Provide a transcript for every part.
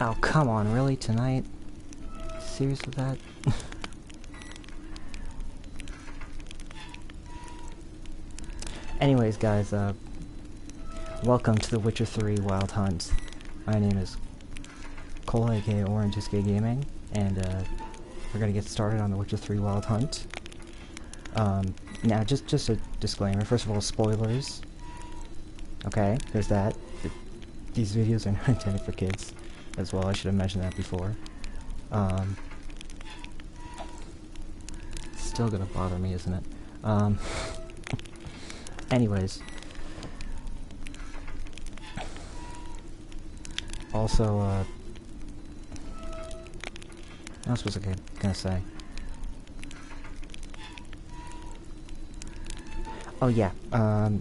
Oh, come on, really? Tonight? Serious with that? Anyways, guys, welcome to The Witcher 3 Wild Hunt. My name is Cole, aka Orange SK Gaming, and we're gonna get started on The Witcher 3 Wild Hunt. Now, just a disclaimer. First of all, spoilers. Okay, there's that. These videos are not intended for kids as well. I should have mentioned that before. It's still gonna bother me, isn't it? Anyways. Also, what else was I gonna say? Oh yeah,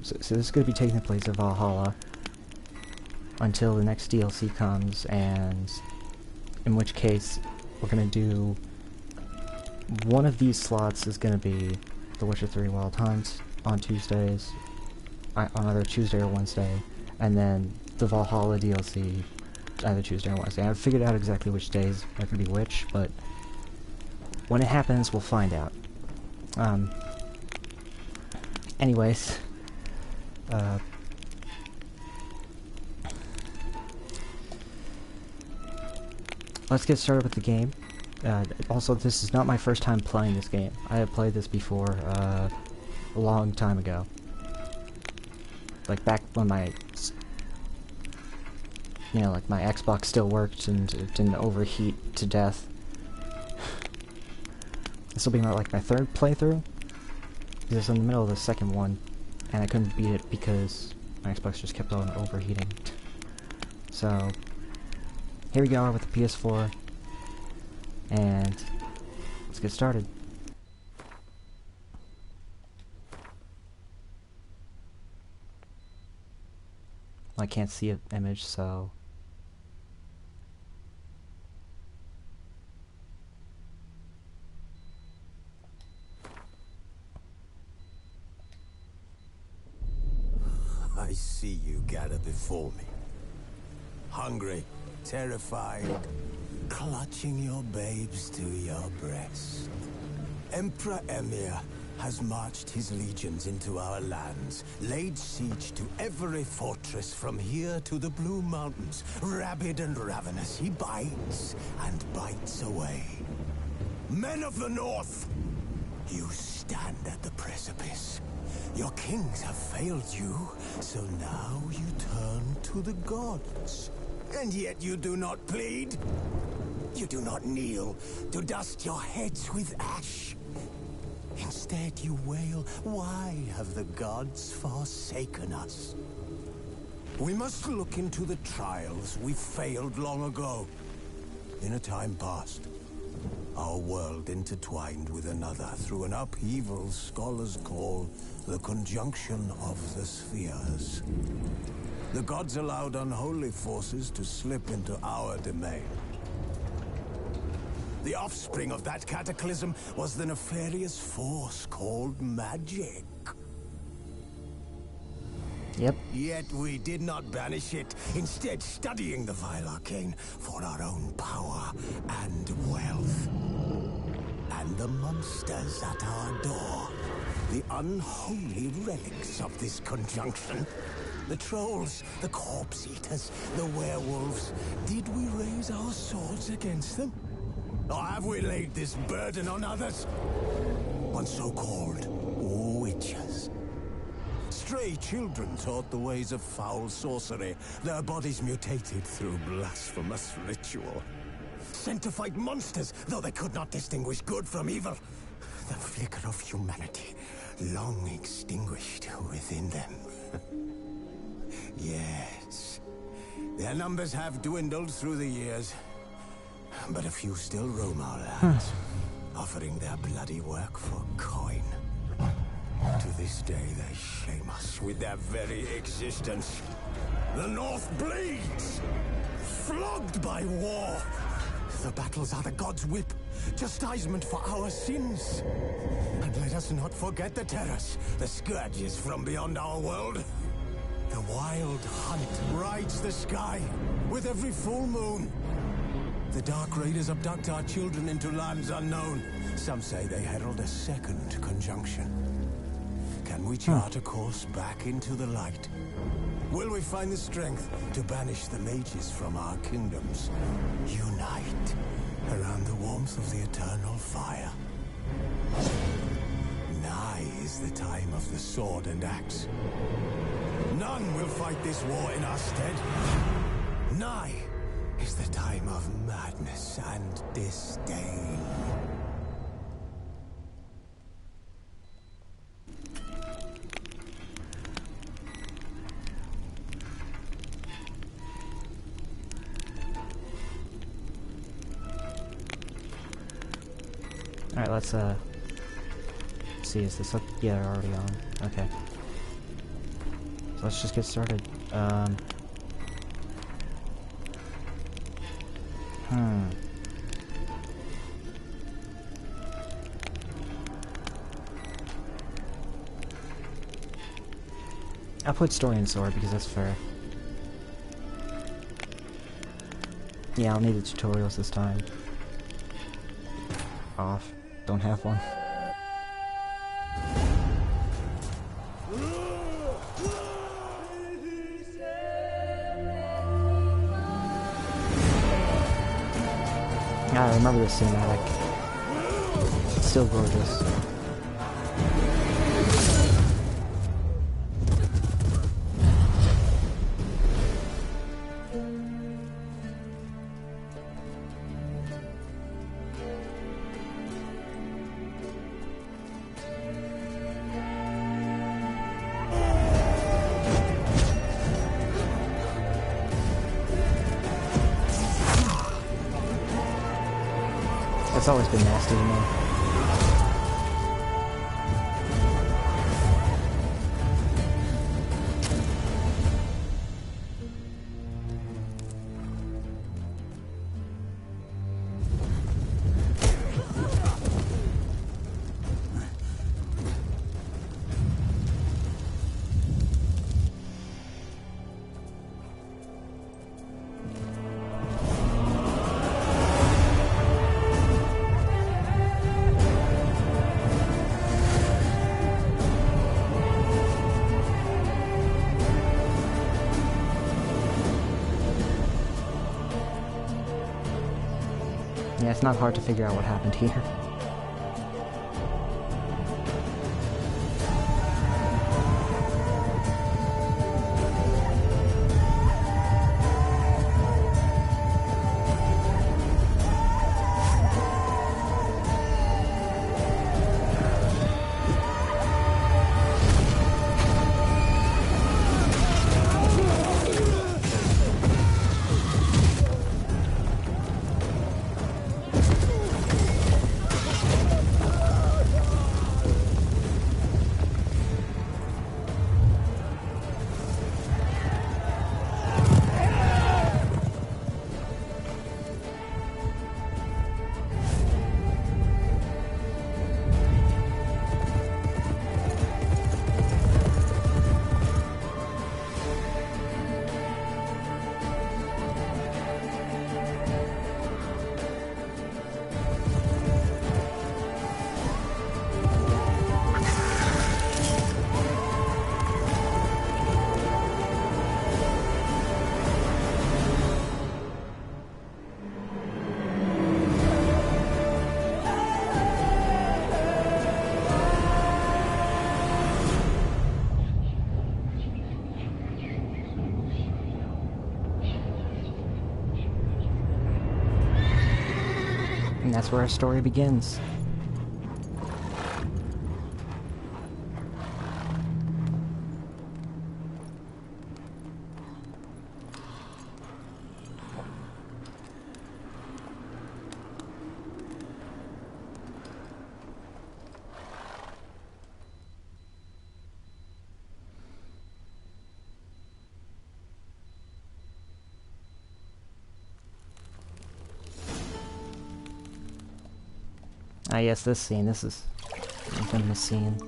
so this is gonna be taking the place of Valhalla until the next DLC comes, and in which case we're gonna do one of these slots is gonna be The Witcher 3 Wild Hunt on Tuesdays, on either Tuesday or Wednesday, and then the Valhalla DLC either Tuesday or Wednesday. I haven't figured out exactly which days are gonna be which, but when it happens, we'll find out. Anyways, let's get started with the game. Also, this is not my first time playing this game. I have played this before, a long time ago. Like back when my Xbox still worked and it didn't overheat to death. This will be my third playthrough. Because I'm in the middle of the second one, and I couldn't beat it because my Xbox just kept on overheating. So, here we go with the PS4, and let's get started. I can't see an image, so... I see you gather before me. Hungry, terrified, clutching your babes to your breast. Emperor Emhyr has marched his legions into our lands, laid siege to every fortress from here to the Blue Mountains. Rabid and ravenous, he bites and bites away. Men of the North, you stand at the precipice. Your kings have failed you, so now you turn to the gods. And yet you do not plead. You do not kneel to dust your heads with ash. Instead you wail, why have the gods forsaken us? We must look into the trials we failed long ago. In a time past, our world intertwined with another through an upheaval scholars call the conjunction of the spheres. The gods allowed unholy forces to slip into our domain. The offspring of that cataclysm was the nefarious force called magic. Yep. Yet we did not banish it, instead studying the vile arcane for our own power and wealth. And the monsters at our door, the unholy relics of this conjunction. The trolls, the corpse eaters, the werewolves. Did we raise our swords against them? Or have we laid this burden on others? On so-called witches. Stray children taught the ways of foul sorcery, their bodies mutated through blasphemous ritual. Sent to fight monsters, though they could not distinguish good from evil. The flicker of humanity, long extinguished within them. Yes, their numbers have dwindled through the years, but a few still roam our lands, offering their bloody work for coin. To this day, they shame us with their very existence. The North bleeds, flogged by war. The battles are the gods' whip, chastisement for our sins. And let us not forget the terrors, the scourges from beyond our world. The wild hunt rides the sky with every full moon. The Dark Raiders abduct our children into lands unknown. Some say they herald a second conjunction. Can we chart a course back into the light? Will we find the strength to banish the mages from our kingdoms? Unite around the warmth of the eternal fire. Nigh is the time of the sword and axe. None will fight this war in our stead. Nigh is the time of madness and disdain. Alright, let's see, is this up? Yeah, they're already on. Okay. So let's just get started. I'll put story and sword because that's fair. Yeah, I'll need the tutorials this time. Off. Don't have one. I remember this cinematic. It's still gorgeous. It's always been nasty to me. Yeah, it's not hard to figure out what happened here. And that's where our story begins. Ah yes, this scene, this is an infamous scene.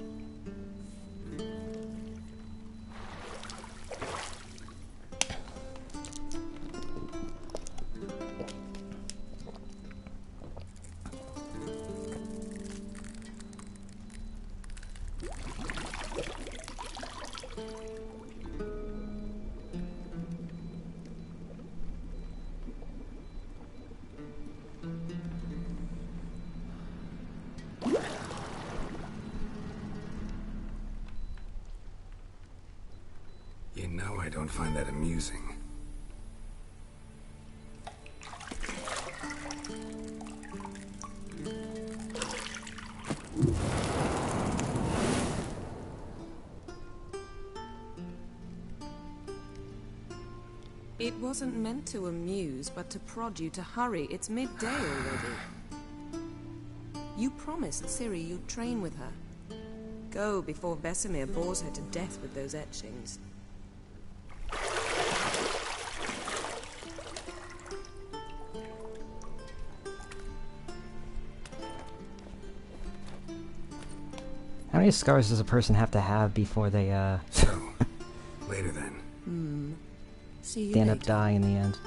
I don't find that amusing. It wasn't meant to amuse, but to prod you to hurry. It's midday already. You promised Ciri you'd train with her. Go before Vesemir bores her to death with those etchings. How many scars does a person have to have before they, So, later then. See you they end up later. dying in the end?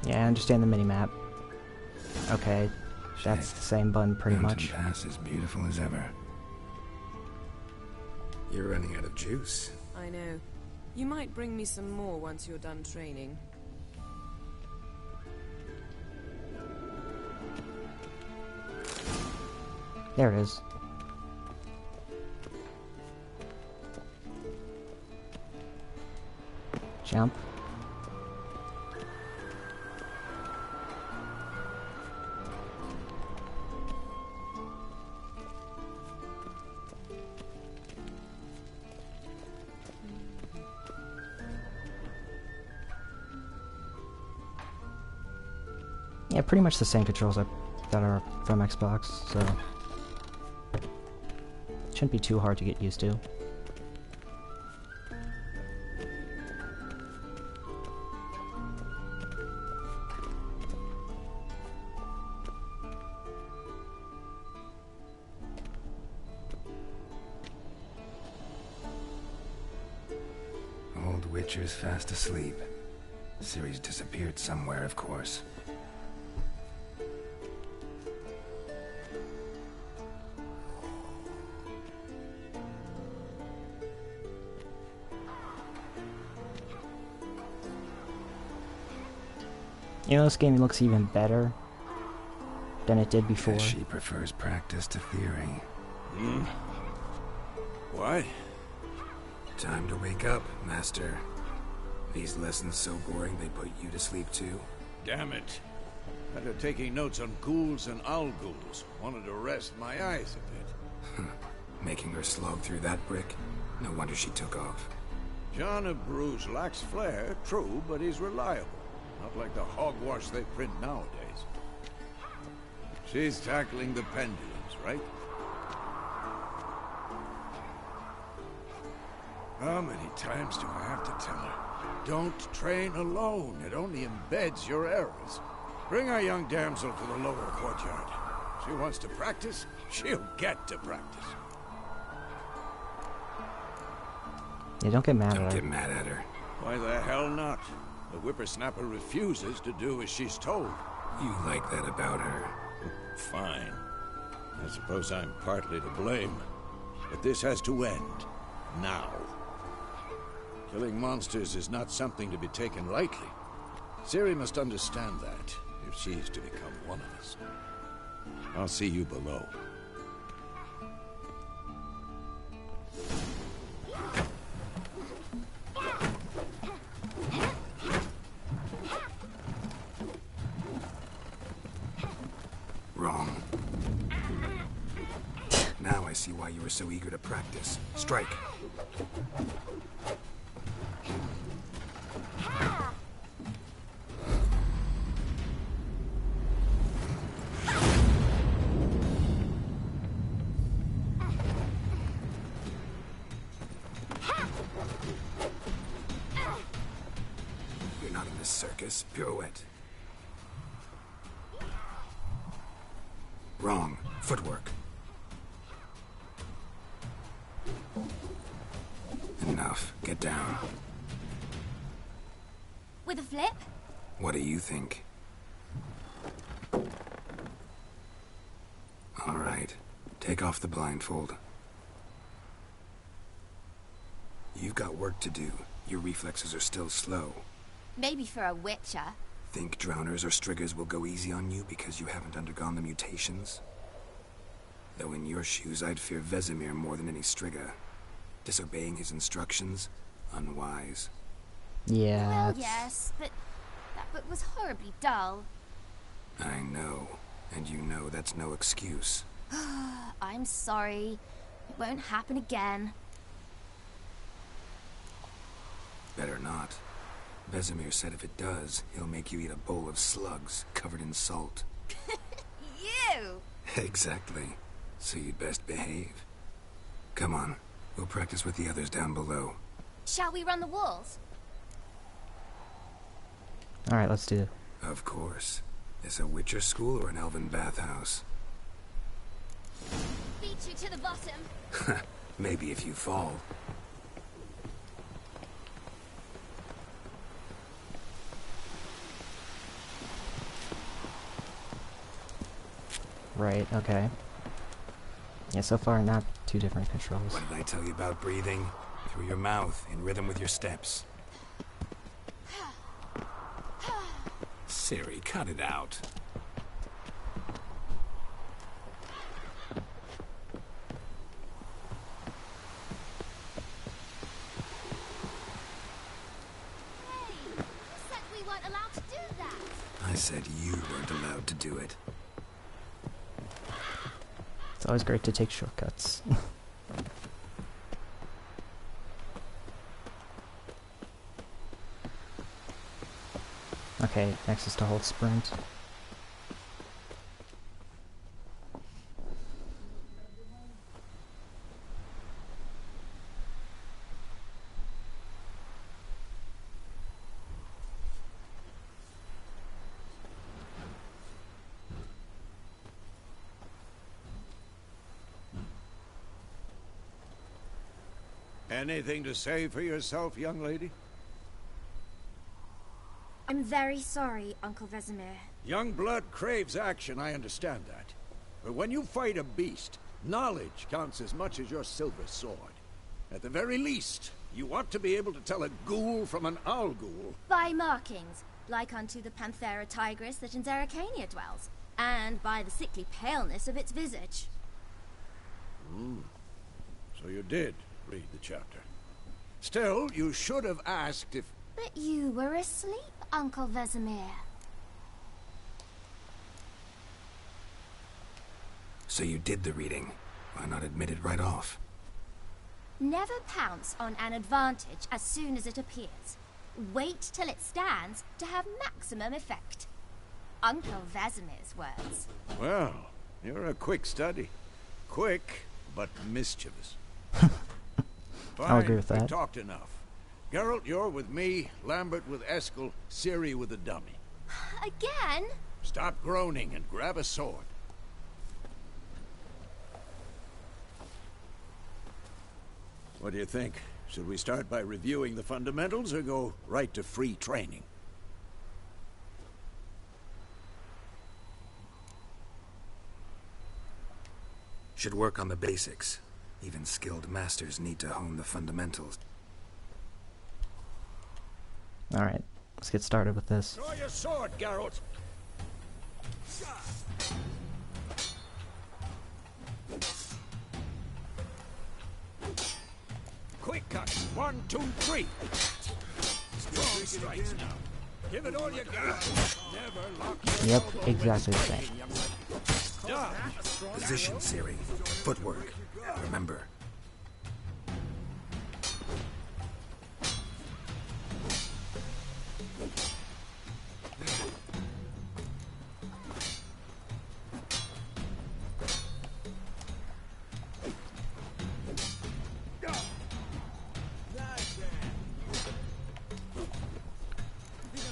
Yeah, I understand the minimap. Okay, that's Shit. the same button pretty Mountain much. Pass as beautiful as ever. You're running out of juice. I know. You might bring me some more once you're done training. There it is. Jump. Yeah, pretty much the same controls that are from Xbox, so shouldn't be too hard to get used to. Old Witcher's fast asleep. Ciri's disappeared somewhere, of course. You know, this game looks even better than it did before. Guess she prefers practice to theory. What? Time to wake up, Master. These lessons so boring they put you to sleep too? Damn it. After taking notes on ghouls and owl-ghouls, wanted to rest my eyes a bit. Making her slog through that brick? No wonder she took off. John of Bruges lacks flair, true, but he's reliable. Not like the hogwash they print nowadays. She's tackling the pendulums, right? How many times do I have to tell her? Don't train alone. It only embeds your errors. Bring our young damsel to the lower courtyard. She wants to practice, she'll get to practice. Yeah, don't get mad Don't at get her. mad at her. Why the hell not? The whippersnapper refuses to do as she's told. You like that about her. Fine. I suppose I'm partly to blame. But this has to end. Now. Killing monsters is not something to be taken lightly. Ciri must understand that, if she is to become one of us. I'll see you below. Wrong. so eager to practice. Strike. You're not in this circus. Pirouette. Wrong. Footwork. Enough. Get down. With a flip? What do you think? All right. Take off the blindfold. You've got work to do. Your reflexes are still slow. Maybe for a witcher. Think drowners or striggers will go easy on you because you haven't undergone the mutations? Though in your shoes, I'd fear Vesemir more than any strigger. Disobeying his instructions? Unwise. Yeah. Well, it's- yes, but that book was horribly dull. I know. And you know that's no excuse. I'm sorry. It won't happen again. Better not. Vesemir said if it does, he'll make you eat a bowl of slugs covered in salt. You! Exactly. So you'd best behave. Come on. We'll practice with the others down below. Shall we run the walls? Alright, let's do it. Of course. Is a Witcher school or an elven bathhouse? Beat you to the bottom. Maybe if you fall. Right, okay. Yeah, so far not two different controls. What did I tell you about breathing? Through your mouth, in rhythm with your steps. Ciri, cut it out. Hey, you said we weren't allowed to do that. I said you weren't allowed to do it. It's always great to take shortcuts. Okay, next is to hold sprint. Anything to say for yourself, young lady? I'm very sorry, Uncle Vesemir. Young blood craves action, I understand that. But when you fight a beast, knowledge counts as much as your silver sword. At the very least, you ought to be able to tell a ghoul from an owl ghoul. By markings, like unto the Panthera tigris that in Zerrikania dwells, and by the sickly paleness of its visage. So you did read the chapter. Still, you should have asked if... But you were asleep, Uncle Vesemir. So you did the reading. Why not admit it right off? Never pounce on an advantage as soon as it appears. Wait till it stands to have maximum effect. Uncle Vesemir's words. Well, you're a quick study. Quick, but mischievous. I'll agree with We've that. talked enough. Geralt, you're with me, Lambert with Eskel, Ciri with the dummy. Again? Stop groaning and grab a sword. What do you think? Should we start by reviewing the fundamentals or go right to free training? Should work on the basics. Even skilled masters need to hone the fundamentals. Alright, let's get started with this. Draw your sword, Geralt! Quick cut! 1, 2, 3! Strong strikes now. Give it all you got. Never lock Yep, yourself exactly the same. Dodge. Position, Ciri. Footwork. Remember.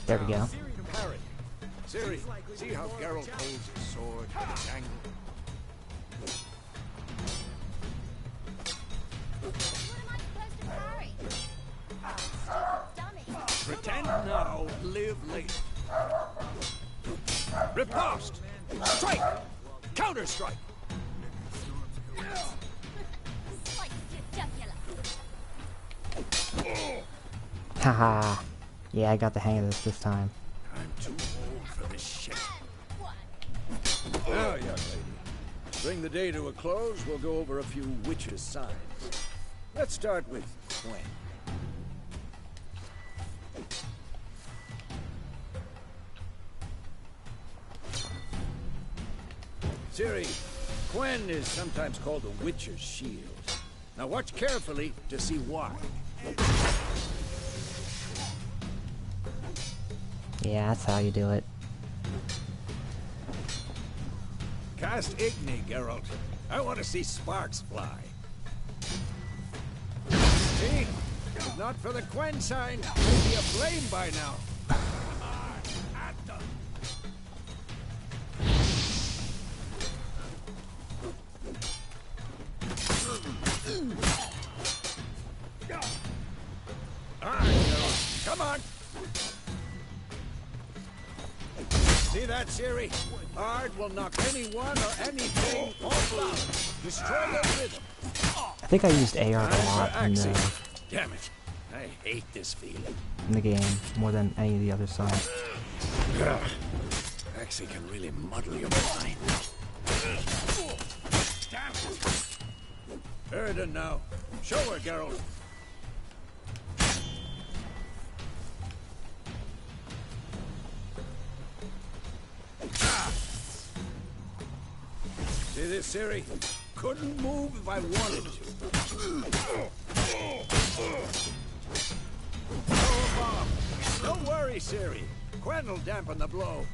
There we go. Harry, Ciri, see how Geralt holds his sword at its angle? What am I supposed to parry? Oh, stupid dummy. Pretend now, live later. Riposte! Strike! Counter-strike! Slice your jugular. Haha. Yeah, I got the hang of this time. I'm too old for this shit. One. Now, young lady, to bring the day to a close, we'll go over a few witches' signs. Let's start with Gwen. Ciri, Gwen is sometimes called the Witcher's Shield. Now watch carefully to see why. Yeah, that's how you do it. Cast Igni, Geralt. I want to see sparks fly. See? If not for the Gwen sign, there'd be a flame by now. At them. Geralt. Come on. See that, Ciri? Ard will knock anyone or anything off balance. Destroy the rhythm. I think I used AR a Time lot for in Axii. Damn it. I hate this feeling. the game, more than any of the other songs. Axii can really muddle your mind. Damn it. Erden now. Show her, Geralt. See this, Ciri? Couldn't move if I wanted to. Throw a bomb. Don't worry, Ciri. Gwen will dampen the blow.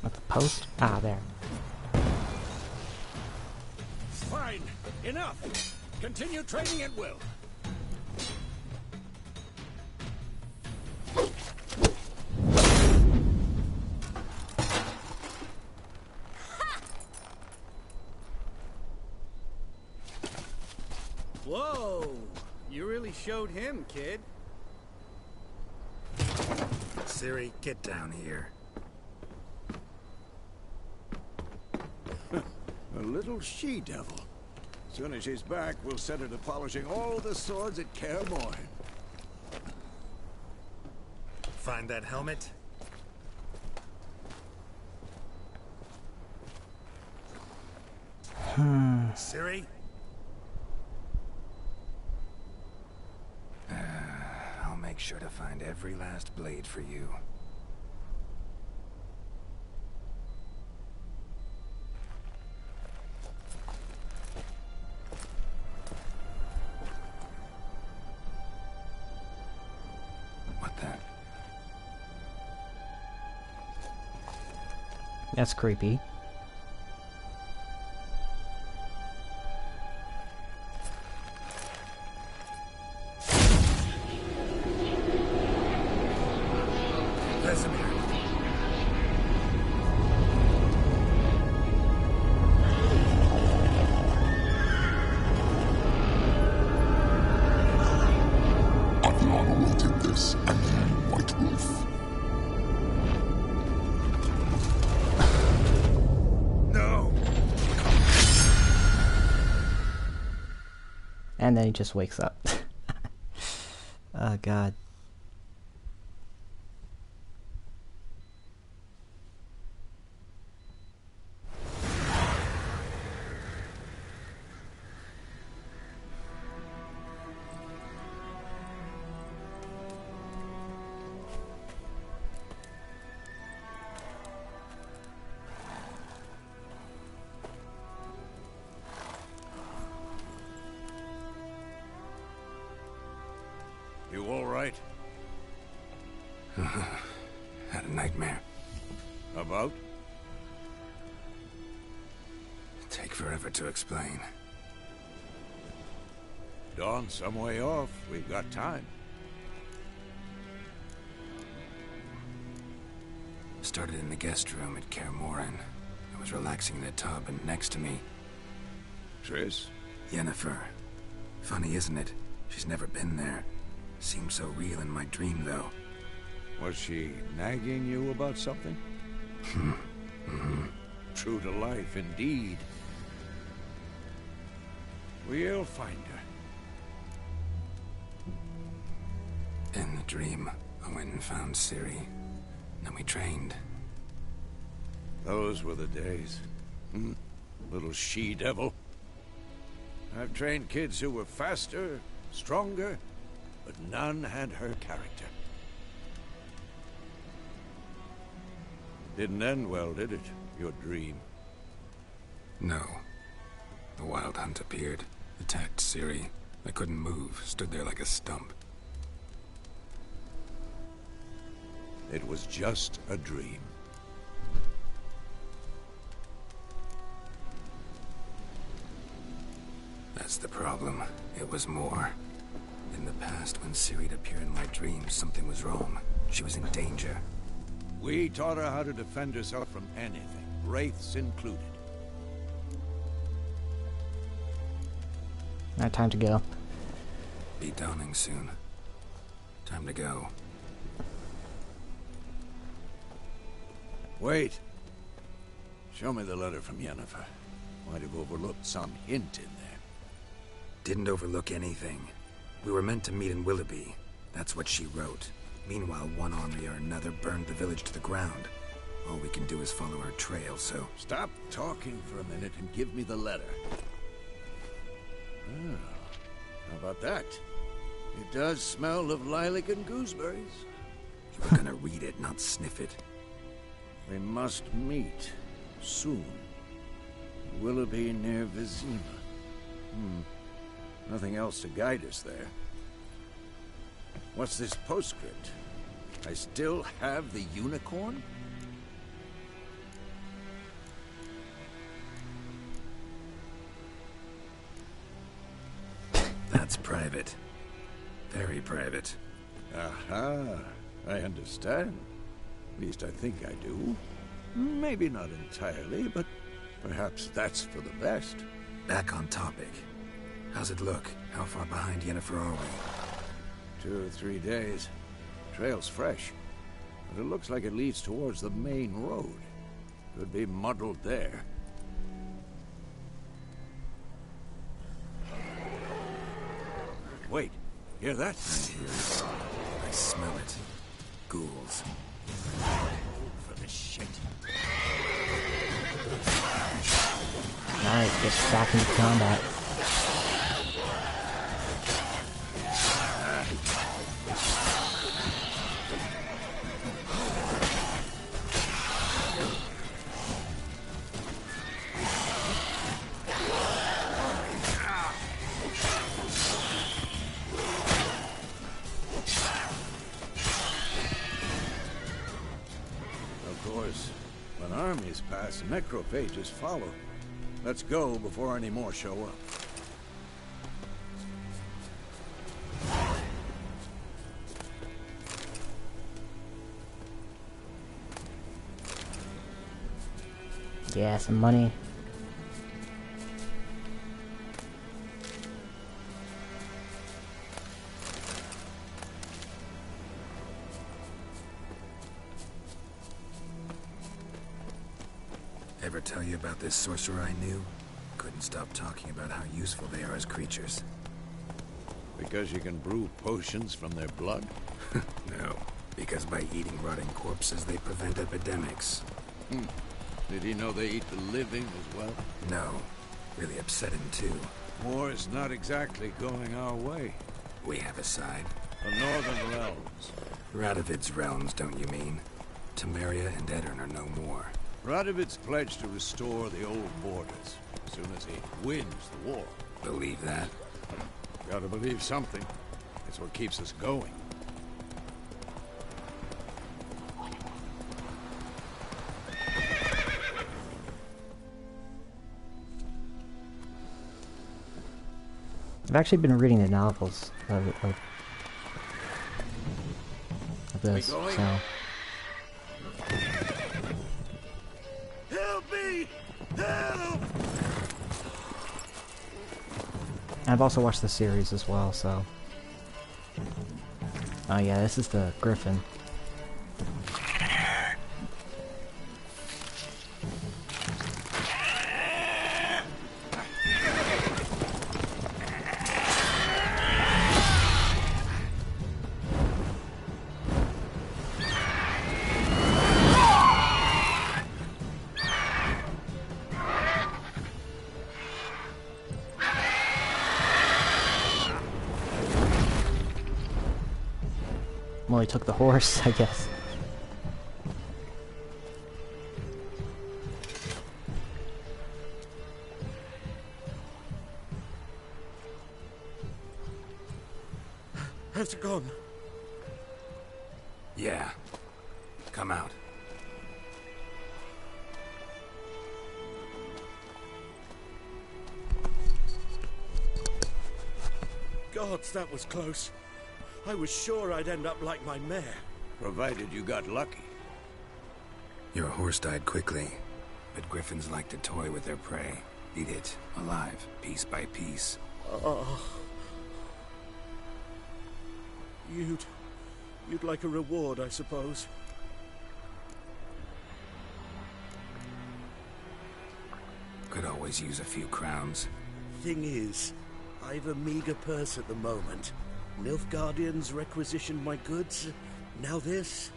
At the post? Ah, there. Fine. Enough. Continue training at will. Whoa! You really showed him, kid. Ciri, get down here. A little she-devil. Soon as she's back, we'll set her to polishing all the swords at Kaer Morhen. Find that helmet? Ciri? I'll make sure to find every last blade for you. What the? That's creepy. Vesemir. Adriana awaited this, and you, White Wolf. No! And then he just wakes up. Oh god. Had a nightmare. About? Take forever to explain. Dawn's some way off. We've got time. Started in the guest room at Kaer Morhen. I was relaxing in the tub, and next to me... Triss? Yennefer. Funny, isn't it? She's never been there. Seemed so real in my dream, though. Was she nagging you about something? True to life, indeed. We'll find her. In the dream, I went and found Ciri. Then we trained. Those were the days. Little she-devil. I've trained kids who were faster, stronger, but none had her character. Didn't end well, did it? Your dream? No. The Wild Hunt appeared, attacked Ciri. I couldn't move, stood there like a stump. It was just a dream. That's the problem. It was more. In the past, when Ciri'd appear in my dreams, something was wrong. She was in danger. We taught her how to defend herself from anything, wraiths included. Now time to go. Be dawning soon. Time to go. Wait. Show me the letter from Yennefer. Might have overlooked some hint in there. Didn't overlook anything. We were meant to meet in Willoughby. That's what she wrote. Meanwhile, one army or another burned the village to the ground. All we can do is follow her trail, so... Stop talking for a minute and give me the letter. Ah, how about that? It does smell of lilac and gooseberries. You were gonna read it, not sniff it. We must meet. Soon. Willoughby near Vizima. Nothing else to guide us there. What's this postscript? I still have the unicorn? That's private. Very private. Aha, I understand. At least I think I do. Maybe not entirely, but perhaps that's for the best. Back on topic. How's it look? How far behind Yennefer are we? 2 or 3 days. Trail's fresh, but it looks like it leads towards the main road. Could be muddled there. Wait, hear that? I hear it. I smell it. Ghouls. For the shit. Alright, get back into combat. Armies pass, necrophages follow. Let's go before any more show up. Yeah, some money. Ever tell you about this sorcerer I knew? Couldn't stop talking about how useful they are as creatures. Because you can brew potions from their blood? No, because by eating rotting corpses, they prevent epidemics. Did he know they eat the living as well? No. Really upset him, too. War's not exactly going our way. We have a side. The Northern Realms. Radovid's realms, don't you mean? Temeria and Edirn are no more. Radovid's pledged to restore the old borders as soon as he wins the war. Believe that? Gotta believe something. It's what keeps us going. I've actually been reading the novels of this, so... Help me! Help! I've also watched the series as well, so... Oh yeah, this is the Griffin. Well, he took the horse, I guess. Has it gone? Yeah. Come out. Gods, that was close. I was sure I'd end up like my mare. Provided you got lucky. Your horse died quickly, but griffins like to toy with their prey. Eat it, alive, piece by piece. Oh. You'd like a reward, I suppose. Could always use a few crowns. Thing is, I've a meager purse at the moment. Nilfgaardians requisitioned my goods. Now this.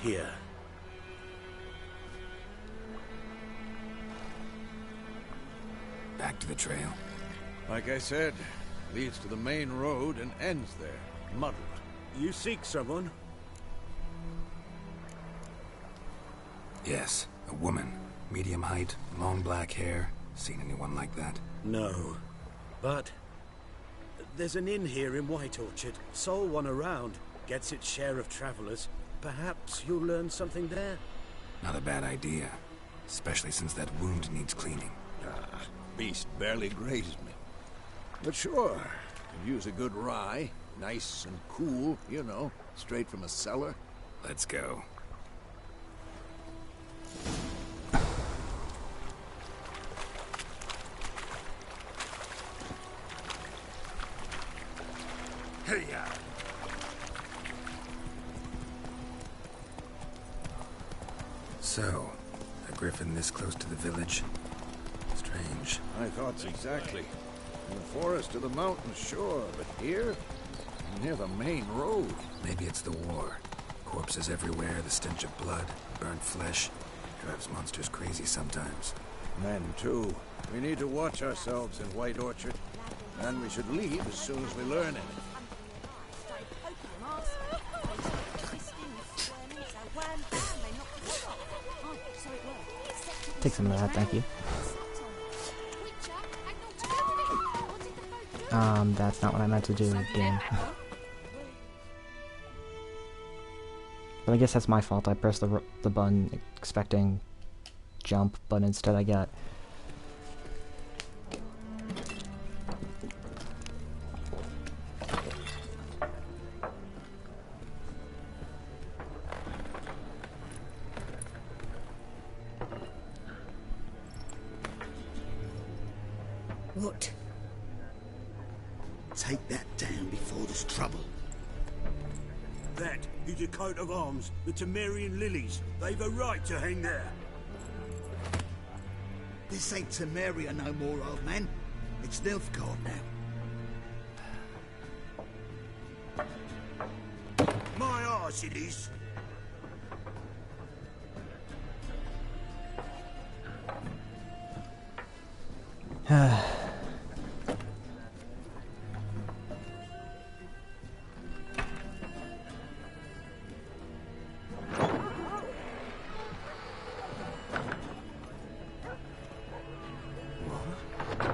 Here. Back to the trail. Like I said, leads to the main road and ends there, muddled. You seek someone? Yes, a woman. Medium height, long black hair. Seen anyone like that? No. But there's an inn here in White Orchard. Sole one around. Gets its share of travelers. Perhaps you'll learn something there? Not a bad idea. Especially since that wound needs cleaning. Ah, beast barely grazed me. But sure, could use a good rye. Nice and cool, you know, straight from a cellar. Let's go. Hey-ya! So, a griffin this close to the village? Strange. My thoughts exactly. In the forest or the mountains, sure, but here? Near the main road. Maybe it's the war. Corpses everywhere, the stench of blood, burnt flesh. Drives monsters crazy sometimes. Men, too. We need to watch ourselves in White Orchard. And we should leave as soon as we learn anything. Take some of that, thank you. That's not what I meant to do, game. But I guess that's my fault. I pressed the button expecting jump, but instead I got... What? Take that down before there's trouble. That is a coat of arms, the Temerian lilies. They've a right to hang there. This ain't Temeria no more, old man. It's Nilfgaard now. My arse it is.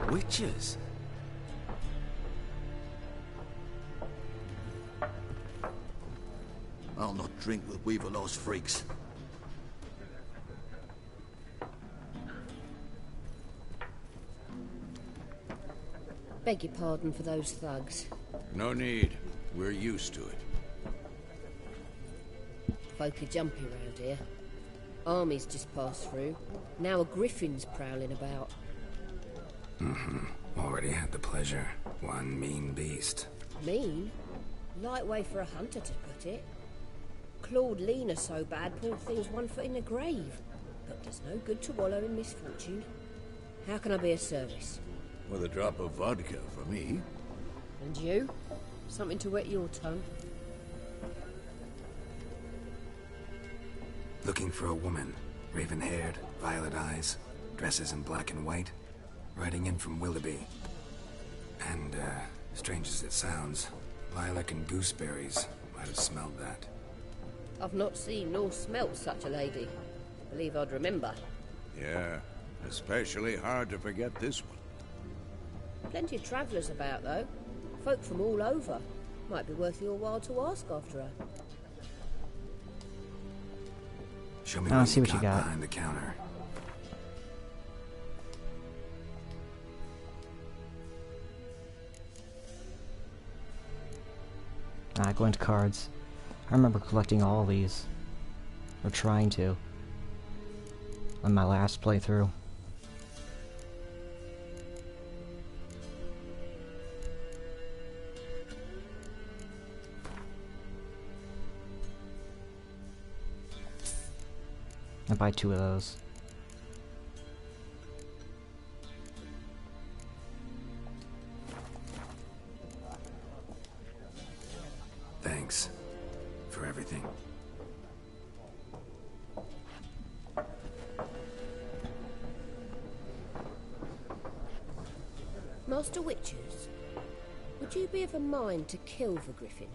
Witches? I'll not drink with Weaverlaw's freaks. Beg your pardon for those thugs. No need. We're used to it. Folk are jumpy round here. Armies just passed through. Now a griffin's prowling about. Already had the pleasure. One mean beast. Mean? Light way for a hunter to put it. Clawed Lena so bad, poor thing's 1 foot in the grave. But there's no good to wallow in misfortune. How can I be of service? With a drop of vodka for me. And you? Something to wet your tongue? Looking for a woman. Raven-haired, violet eyes, dresses in black and white. Riding in from Willoughby. And, strange as it sounds, lilac and gooseberries might have smelled that. I've not seen nor smelt such a lady. Believe I'd remember. Yeah, especially hard to forget this one. Plenty of travellers about, though. Folk from all over. Might be worth your while to ask after her. Show me I'll what see what you got got. behind the counter. Go into cards. I remember collecting all these. Or trying to. On my last playthrough. I buy 2 of those. Thanks. For everything. Master Witchers, would you be of a mind to kill the griffin?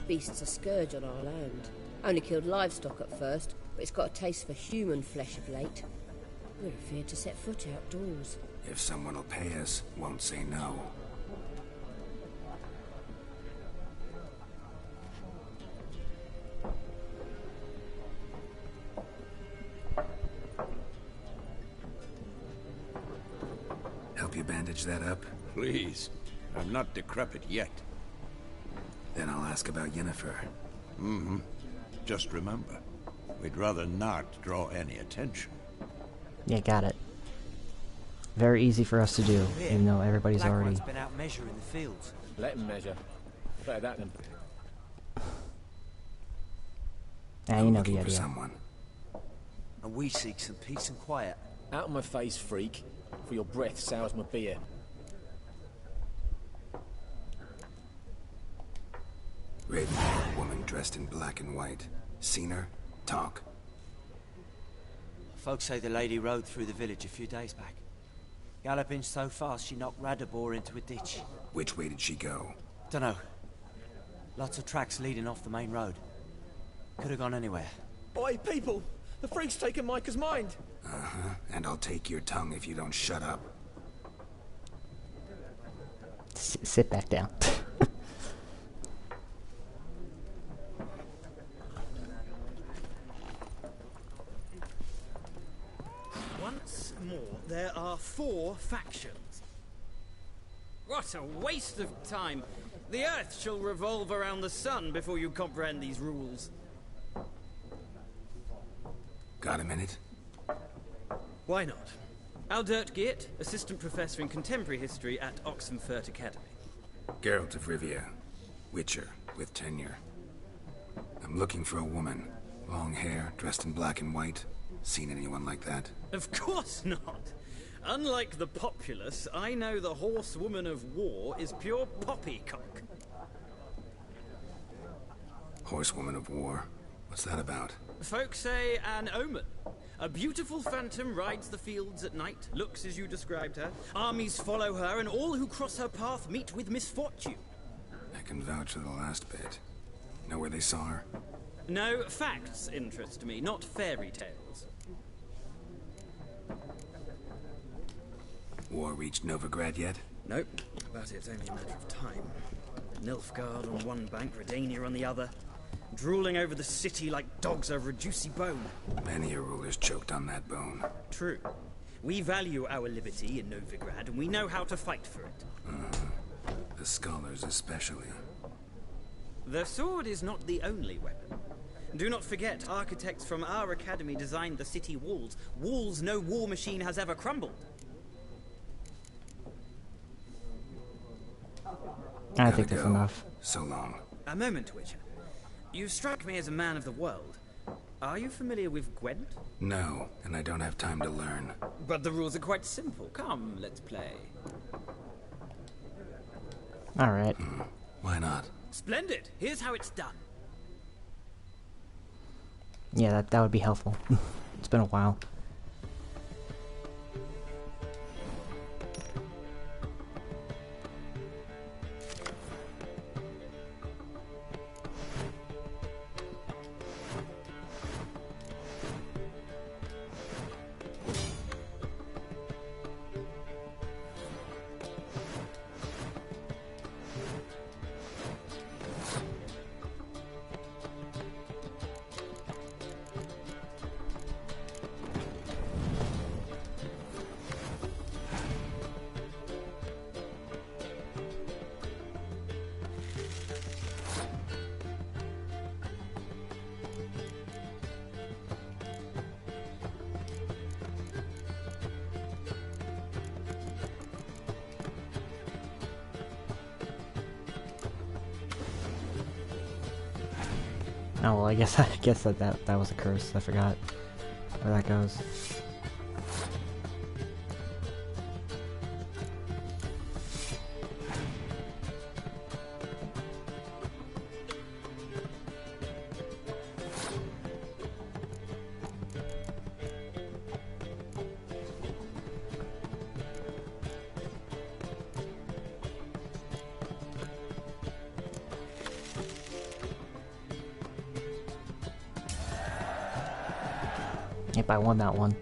Beast's a scourge on our land. Only killed livestock at first, but it's got a taste for human flesh of late. We're afeard to set foot outdoors. If someone will pay us, won't say no. Help you bandage that up? Please. I'm not decrepit yet. Then I'll ask about Yennefer. Just remember, we'd rather not draw any attention. Yeah, got it. Very easy for us to do, even though everybody's already... Blackrone's been out measuring the fields. Let him measure. Better that than... you know the Looking for idea. someone. And we seek some peace and quiet. Out of my face, freak. For your breath sours my beer. Raven-haired woman dressed in black and white. Seen her? Talk. Folks say the lady rode through the village a few days back. Galloping so fast she knocked Radabor into a ditch. Which way did she go? Dunno. Lots of tracks leading off the main road. Could have gone anywhere. Oi, people! The freak's taken Micah's mind! And I'll take your tongue if you don't shut up. Sit back down. Once more, there are 4 factions. What a waste of time! The Earth shall revolve around the sun before you comprehend these rules. Got a minute? Why not? Aldert Geert, Assistant Professor in Contemporary History at Oxenfurt Academy. Geralt of Rivia. Witcher, with tenure. I'm looking for a woman. Long hair, dressed in black and white. Seen anyone like that? Of course not! Unlike the populace, I know the horsewoman of war is pure poppycock. Horsewoman of war? What's that about? Folks say an omen. A beautiful phantom rides the fields at night, looks as you described her. Armies follow her, and all who cross her path meet with misfortune. I can vouch for the last bit. Know where they saw her? No, facts interest me, not fairy tales. War reached Novigrad yet? Nope, but it's only a matter of time. Nilfgaard on one bank, Redania on the other. Drooling over the city like dogs over a juicy bone. Many a ruler's choked on that bone. True. We value our liberty in Novigrad, and we know how to fight for it. The scholars especially. The sword is not the only weapon. Do not forget, architects from our academy designed the city walls. Walls no war machine has ever crumbled. I think that's enough. So long. A moment, Witcher. You struck me as a man of the world. Are you familiar with Gwent? No, and I don't have time to learn. But the rules are quite simple. Come, let's play. Alright. Why not? Splendid! Here's how it's done. Yeah, that would be helpful. It's been a while. Oh well, I guess that was a curse. I forgot where that goes. Yep, I won that one.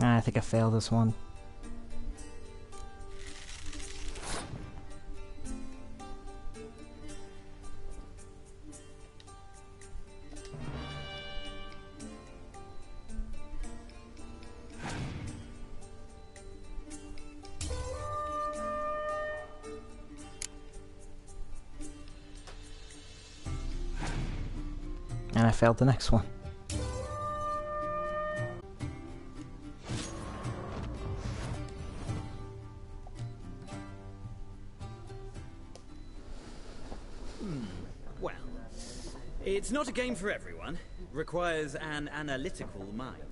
I think I failed this one. And I failed the next one. Well, it's not a game for everyone. Requires an analytical mind.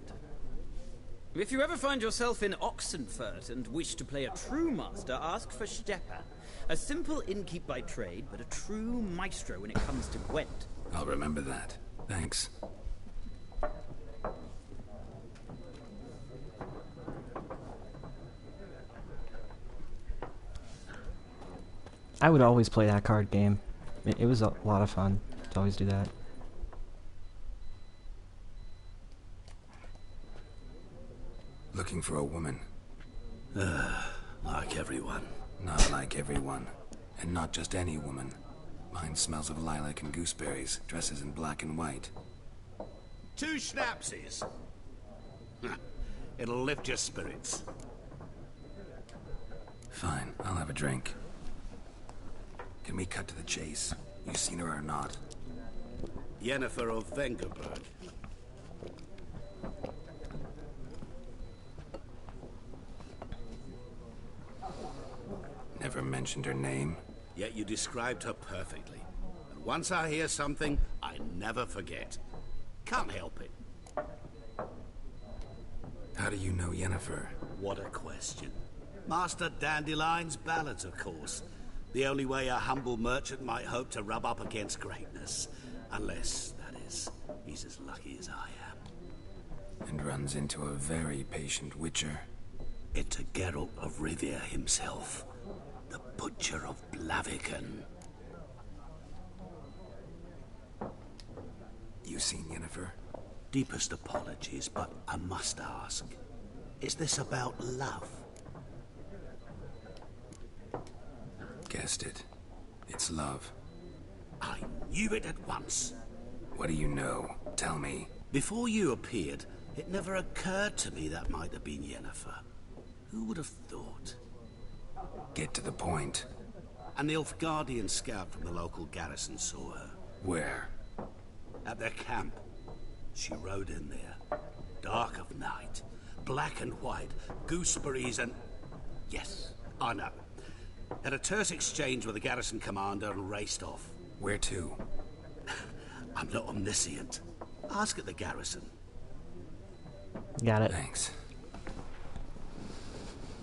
If you ever find yourself in Oxenfurt and wish to play a true master, ask for Stepan. A simple innkeep by trade, but a true maestro when it comes to Gwent. I'll remember that. Thanks. I would always play that card game. It was a lot of fun to always do that. Looking for a woman. Like everyone. Not like everyone. And not just any woman. Mine smells of lilac and gooseberries, dresses in black and white. 2 schnapsies. It'll lift your spirits. Fine, I'll have a drink. Can we cut to the chase? You seen her or not? Yennefer of Vengerberg. Never mentioned her name. Yet you described her perfectly. And once I hear something, I never forget. Can't help it. How do you know Yennefer? What a question. Master Dandelion's ballads, of course. The only way a humble merchant might hope to rub up against greatness. Unless, that is, he's as lucky as I am. And runs into a very patient witcher. Into Geralt of Rivia himself. The Butcher of Blaviken. You seen Yennefer? Deepest apologies, but I must ask. Is this about love? Guessed it. It's love. I knew it at once. What do you know? Tell me. Before you appeared, it never occurred to me that might have been Yennefer. Who would have thought? Get to the point. An Nilfgaardian scout from the local garrison saw her. Where? At their camp. She rode in there. Dark of night. Black and white. Gooseberries and... Yes, I know. Had a terse exchange with the garrison commander and raced off. Where to? I'm not omniscient. Ask at the garrison. Got it. Thanks.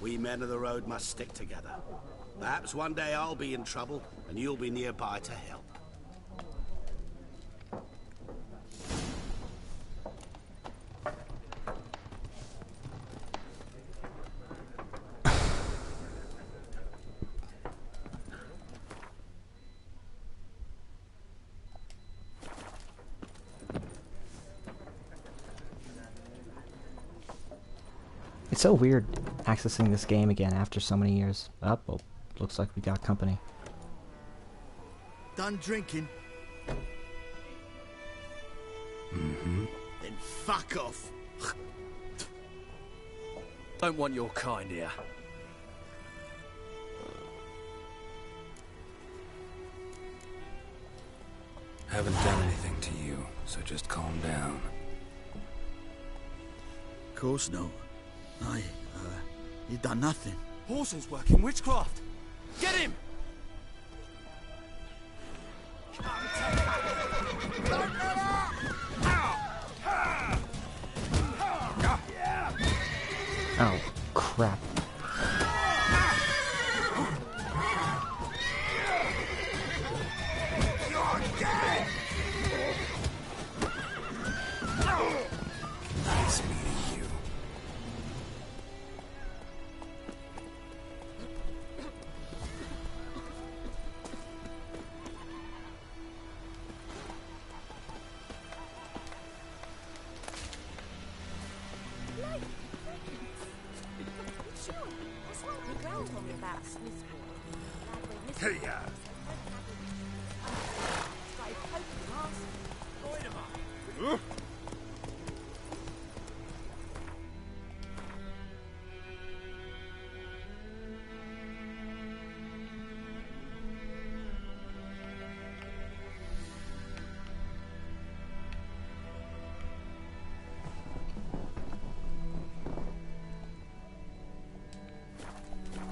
We men of the road must stick together. Perhaps one day I'll be in trouble, and you'll be nearby to help. It's so weird accessing this game again after so many years. Oh, looks like we got company. Done drinking? Mm-hmm. Then fuck off. Don't want your kind here. Haven't done anything to you, so just calm down. Of course no. You done nothing. Horses working witchcraft. Get him! Oh, crap. Nice meeting you. Hey, yeah.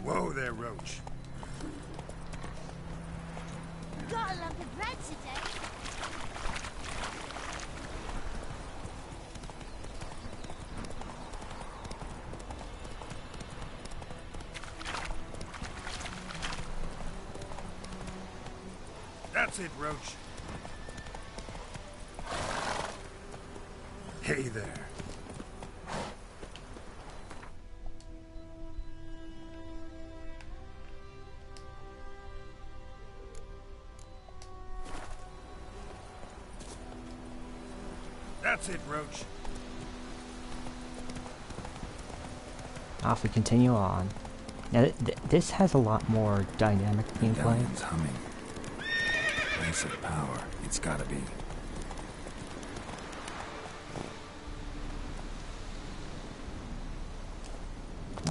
Whoa there, Roach. Got a lump of bread today. That's it, Roach. Hey there. That's it, Roach. Off we continue on. Now, this has a lot more dynamic gameplay. Medallion's humming. Place of power. It's gotta be.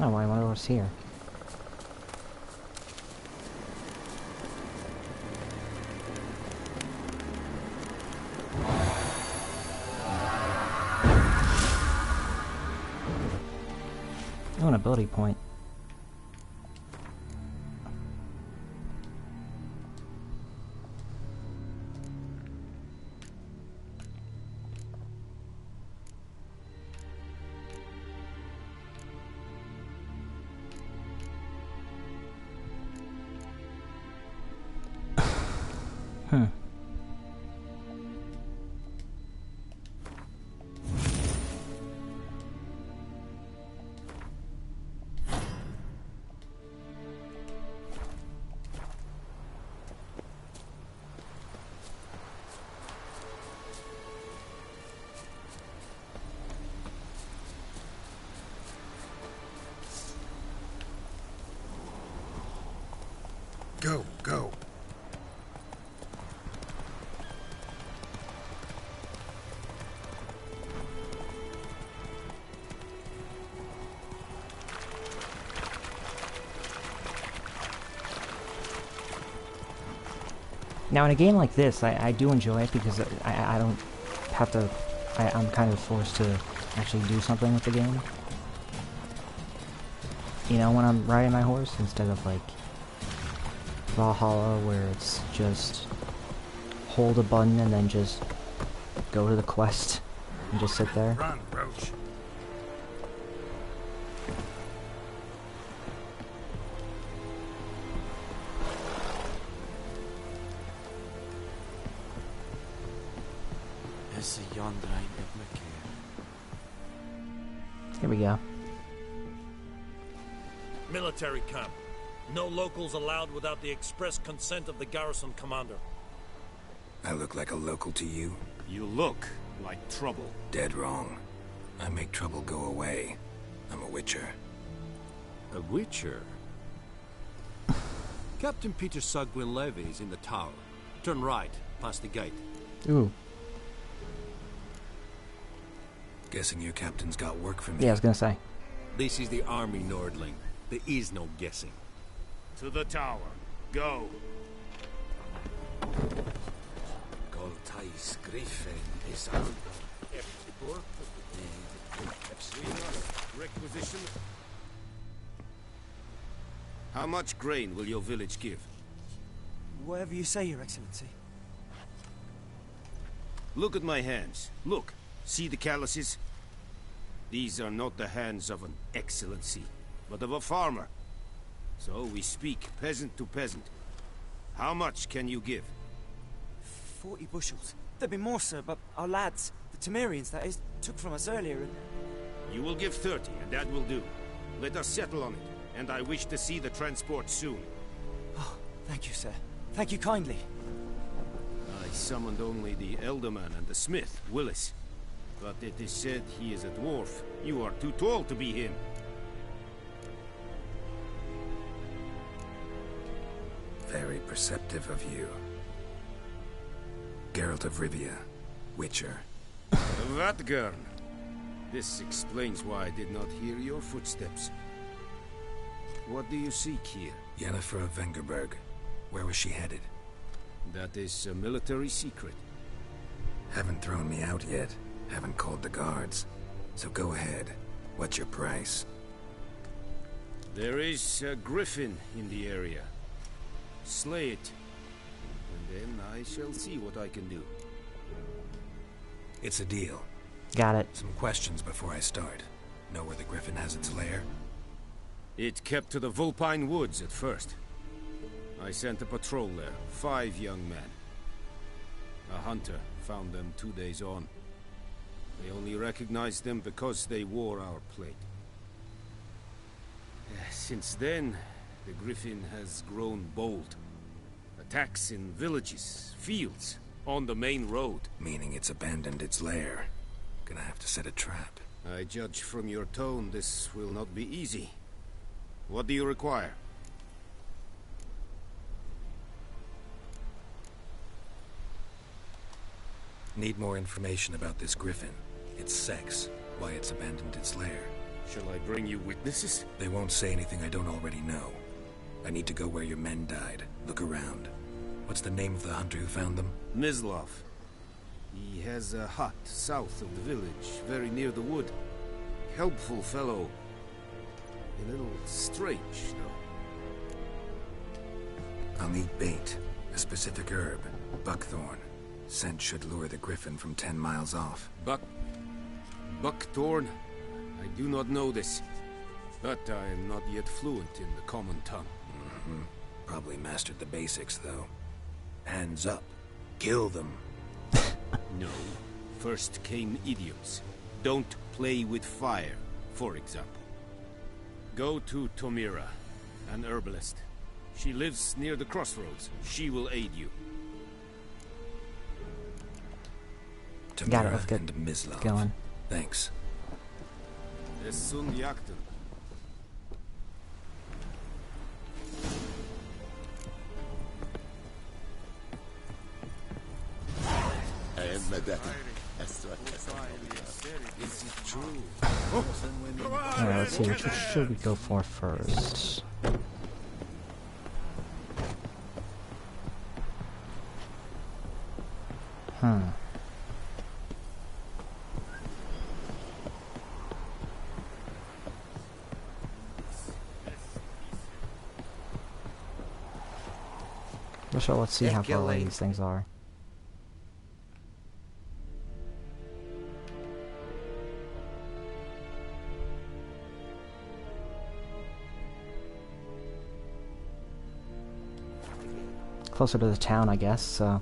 Oh, why one of those here? Oh, an ability point. Hmm. Go, go. Now, in a game like this, I do enjoy it because I don't have to... I'm kind of forced to actually do something with the game. You know, when I'm riding my horse, instead of, like, Valhalla, where it's just hold a button and then just go to the quest and just sit there. Run, Roach. Here we go. Military camp. No locals allowed without the express consent of the garrison commander. I look like a local to you? You look like trouble. Dead wrong. I make trouble go away. I'm a witcher. A witcher? Captain Peter Sugwin Levy is in the tower. Turn right, past the gate. Ooh. Guessing your captain's got work for me. Yeah, I was gonna say. This is the army, Nordling. There is no guessing. To the tower. Go. Goltais Griffin is on. Requisition. How much grain will your village give? Whatever you say, Your Excellency. Look at my hands. Look. See the calluses? These are not the hands of an excellency, but of a farmer. So we speak peasant to peasant. How much can you give? 40 bushels. There'd be more, sir, but our lads, the Temerians, that is, took from us earlier and... You will give 30, and that will do. Let us settle on it, and I wish to see the transport soon. Oh, thank you, sir. Thank you kindly. I summoned only the Elderman and the smith, Willis. But it is said he is a dwarf. You are too tall to be him. Very perceptive of you. Geralt of Rivia, Witcher. Vatgern. This explains why I did not hear your footsteps. What do you seek here? Yennefer of Vengerberg. Where was she headed? That is a military secret. Haven't thrown me out yet. Haven't called the guards. So go ahead. What's your price? There is a griffin in the area. Slay it. And then I shall see what I can do. It's a deal. Got it. Some questions before I start. Know where the griffin has its lair? It kept to the Vulpine Woods at first. I sent a patrol there, 5 young men. A hunter found them 2 days on. They only recognized them because they wore our plate. Since then, the griffin has grown bold. Attacks in villages, fields, on the main road. Meaning it's abandoned its lair. Gonna have to set a trap. I judge from your tone this will not be easy. What do you require? Need more information about this griffin. Its sex, why it's abandoned its lair. Shall I bring you witnesses? They won't say anything I don't already know. I need to go where your men died. Look around. What's the name of the hunter who found them? Mislav. He has a hut south of the village, very near the wood. Helpful fellow. A little strange, though. I'll need bait. A specific herb. Buckthorn. Scent should lure the griffin from 10 miles off. Buckthorn? I do not know this. But I am not yet fluent in the common tongue. Probably mastered the basics, though. Hands up. Kill them. No. First came idioms. Don't play with fire, for example. Go to Tomira, an herbalist. She lives near the crossroads. She will aid you. Got it, let's get and Mislav. going. Thanks. Es sun jakten. Is it true? Alright, let's see, which should we go for first? So let's see how far away these things are. Closer to the town, I guess, so...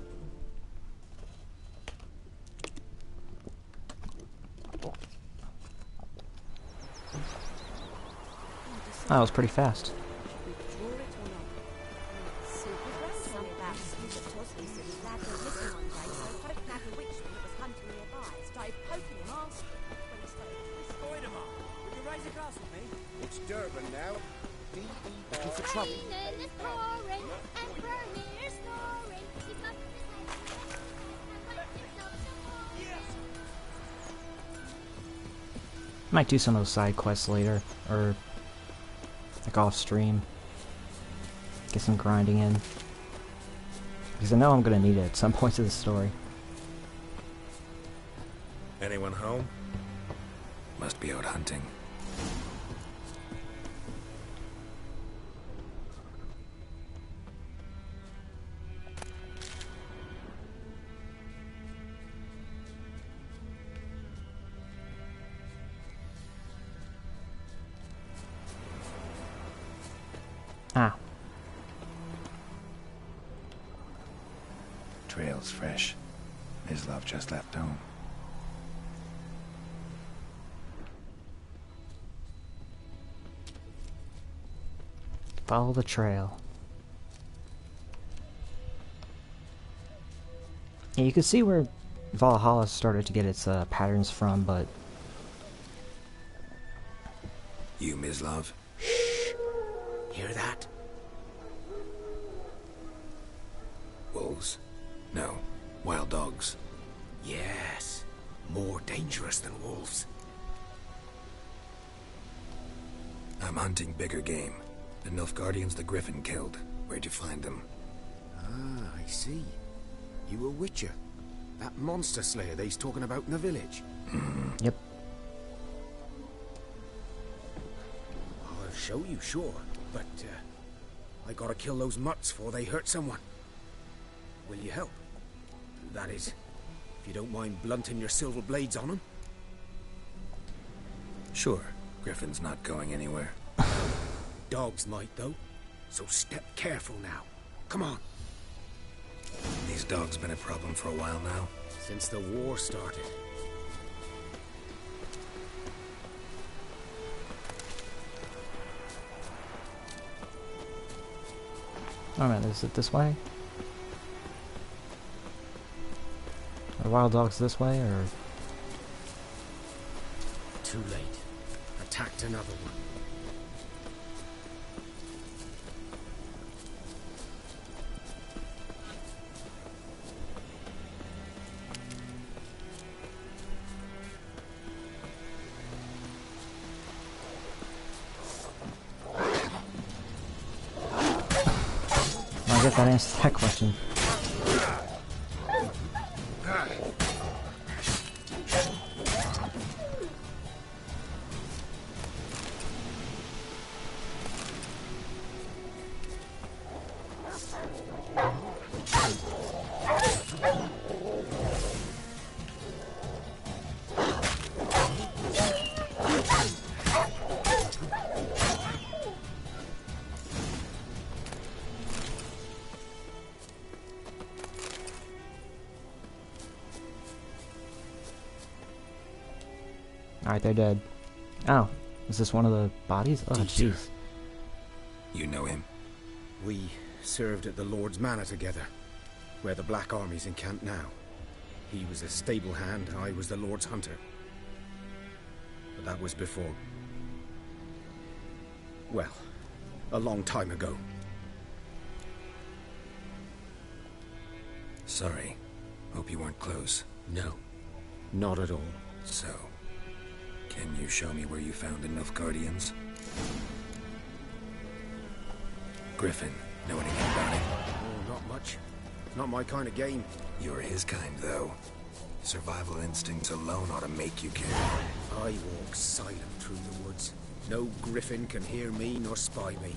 That was pretty fast. It's Durban now. Looking for trouble. Might do some of those side quests later, or like off stream. Get some grinding in. Because I know I'm gonna need it at some points of the story. Anyone home? Must be out hunting. Ah. Trail's fresh. Mislav just left home. Follow the trail. Yeah, you can see where Valhalla started to get its patterns from, but... You, Mislav? Hear that? Wolves? No. Wild dogs. Yes. More dangerous than wolves. I'm hunting bigger game. The Nilfgaardians the Griffin killed. Where'd you find them? Ah, I see. You a witcher. That monster slayer they's talking about in the village. Yep. I'll show you, sure. But, I gotta kill those mutts before they hurt someone. Will you help? That is, if you don't mind blunting your silver blades on them. Sure. Griffin's not going anywhere. Dogs might, though. So step careful now. Come on. These dogs been a problem for a while now? Since the war started. Oh man, is it this way? Are wild dogs this way, or... Too late. Attacked another one. I guess that answers that question. Alright, they're dead. Oh, is this one of the bodies? Oh, jeez. You know him? We served at the Lord's Manor together, where the Black Army's encamped now. He was a stable hand, I was the Lord's hunter. But that was before... well, a long time ago. Sorry. Hope you weren't close. No, not at all. So, can you show me where you found the Nilfgaardians? Griffin, know anything about him? Oh, not much. Not my kind of game. You're his kind, though. Survival instincts alone ought to make you care. I walk silent through the woods. No Griffin can hear me nor spy me.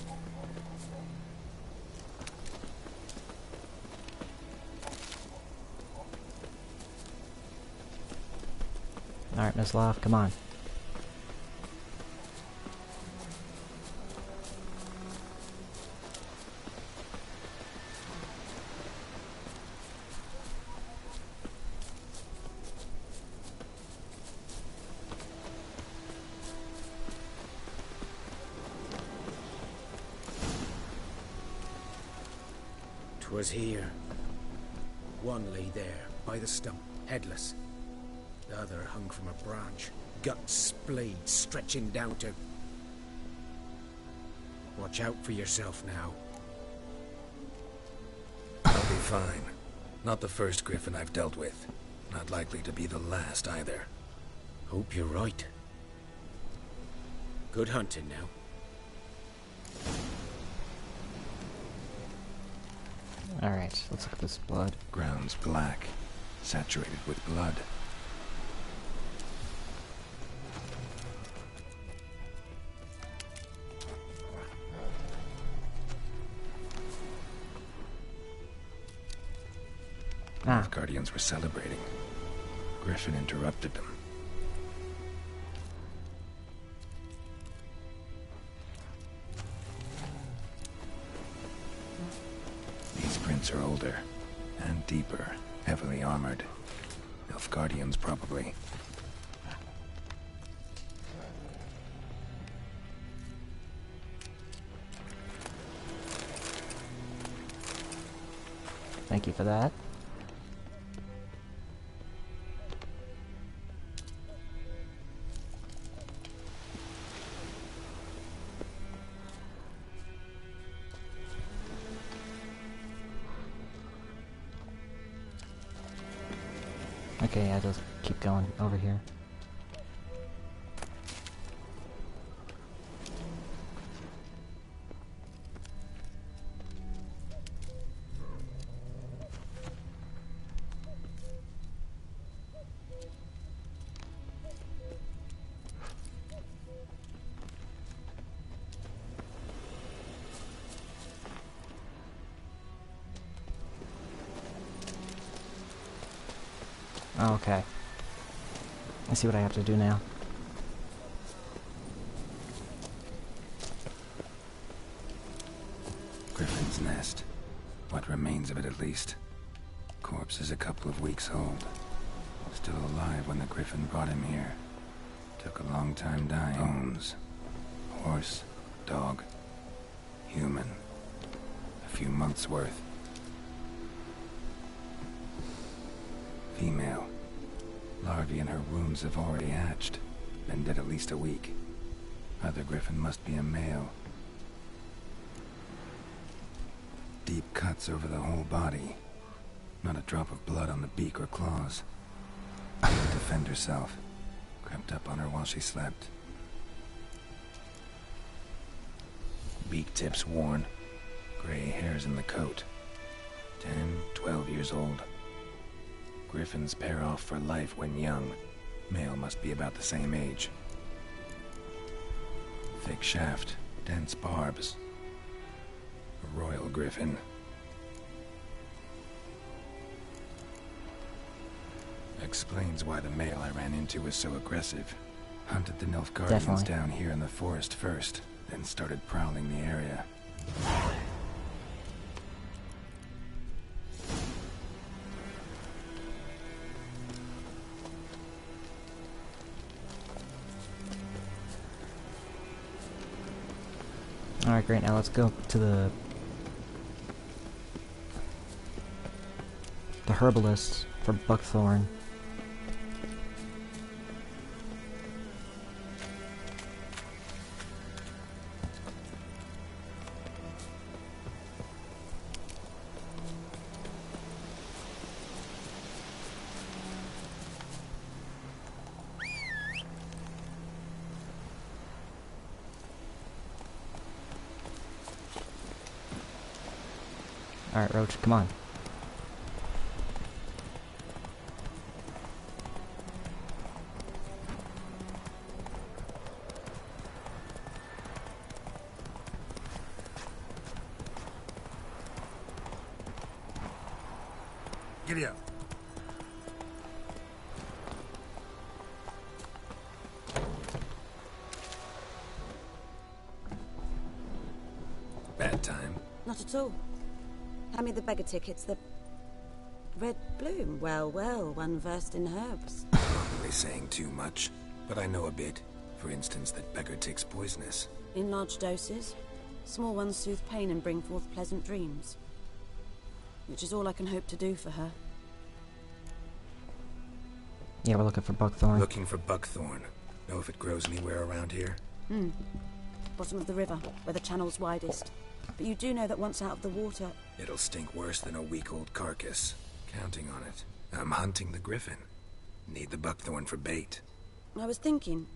Alright, Mislav, come on. Was here. One lay there, by the stump, headless. The other hung from a branch, guts splayed, stretching down to... Watch out for yourself now. I'll be fine. Not the first Griffin I've dealt with. Not likely to be the last, either. Hope you're right. Good hunting now. Alright, let's look at this blood. Ground's black, saturated with blood. The Guardians were celebrating. Griffin interrupted them. Are older and deeper, heavily armored. Nilfgaardians, probably. Thank you for that. Okay, yeah, just keep going over here. Okay. I see what I have to do now. Griffin's nest. What remains of it, at least. Corpse is a couple of weeks old. Still alive when the Griffin brought him here. Took a long time dying. Bones. Horse. Dog. Human. A few months' worth. Female. Larvae in her wounds have already hatched. Been dead at least a week. Other griffin must be a male. Deep cuts over the whole body. Not a drop of blood on the beak or claws. Defend herself. Crept up on her while she slept. Beak tips worn. Gray hairs in the coat. 10, 12 years old. Griffins pair off for life when young. Male must be about the same age. Thick shaft, dense barbs. A royal griffin. Explains why the male I ran into was so aggressive. Hunted the Nilfgaardians down here in the forest first, then started prowling the area. Alright, great. Now let's go to the herbalist for Buckthorn. Alright, Roach, come on. Giddy up. Bad time. Not at all. Hand me the beggar tickets, the red bloom. Well, well, one versed in herbs. Probably saying too much, but I know a bit. For instance, that beggar tick's poisonous. In large doses. Small ones soothe pain and bring forth pleasant dreams. Which is all I can hope to do for her. Yeah, we're looking for Buckthorn. Looking for Buckthorn. Know if it grows anywhere around here? Bottom of the river, where the channel's widest. But you do know that once out of the water... It'll stink worse than a week-old carcass. Counting on it. I'm hunting the griffin. Need the Buckthorn for bait. I was thinking...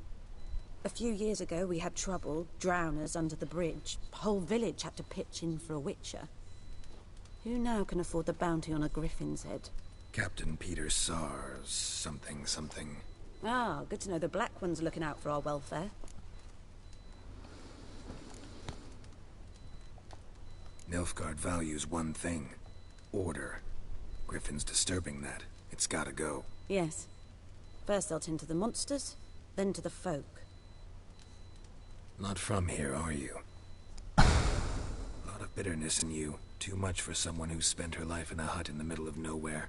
A few years ago we had trouble, drowners under the bridge. The whole village had to pitch in for a witcher. Who now can afford the bounty on a griffin's head? Captain Peter Sars... something. Ah, good to know the Black One's looking out for our welfare. Nilfgaard values one thing. Order. Griffin's disturbing that. It's gotta go. Yes. First they'll tend to the monsters, then to the folk. Not from here, are you? A lot of bitterness in you. Too much for someone who spent her life in a hut in the middle of nowhere.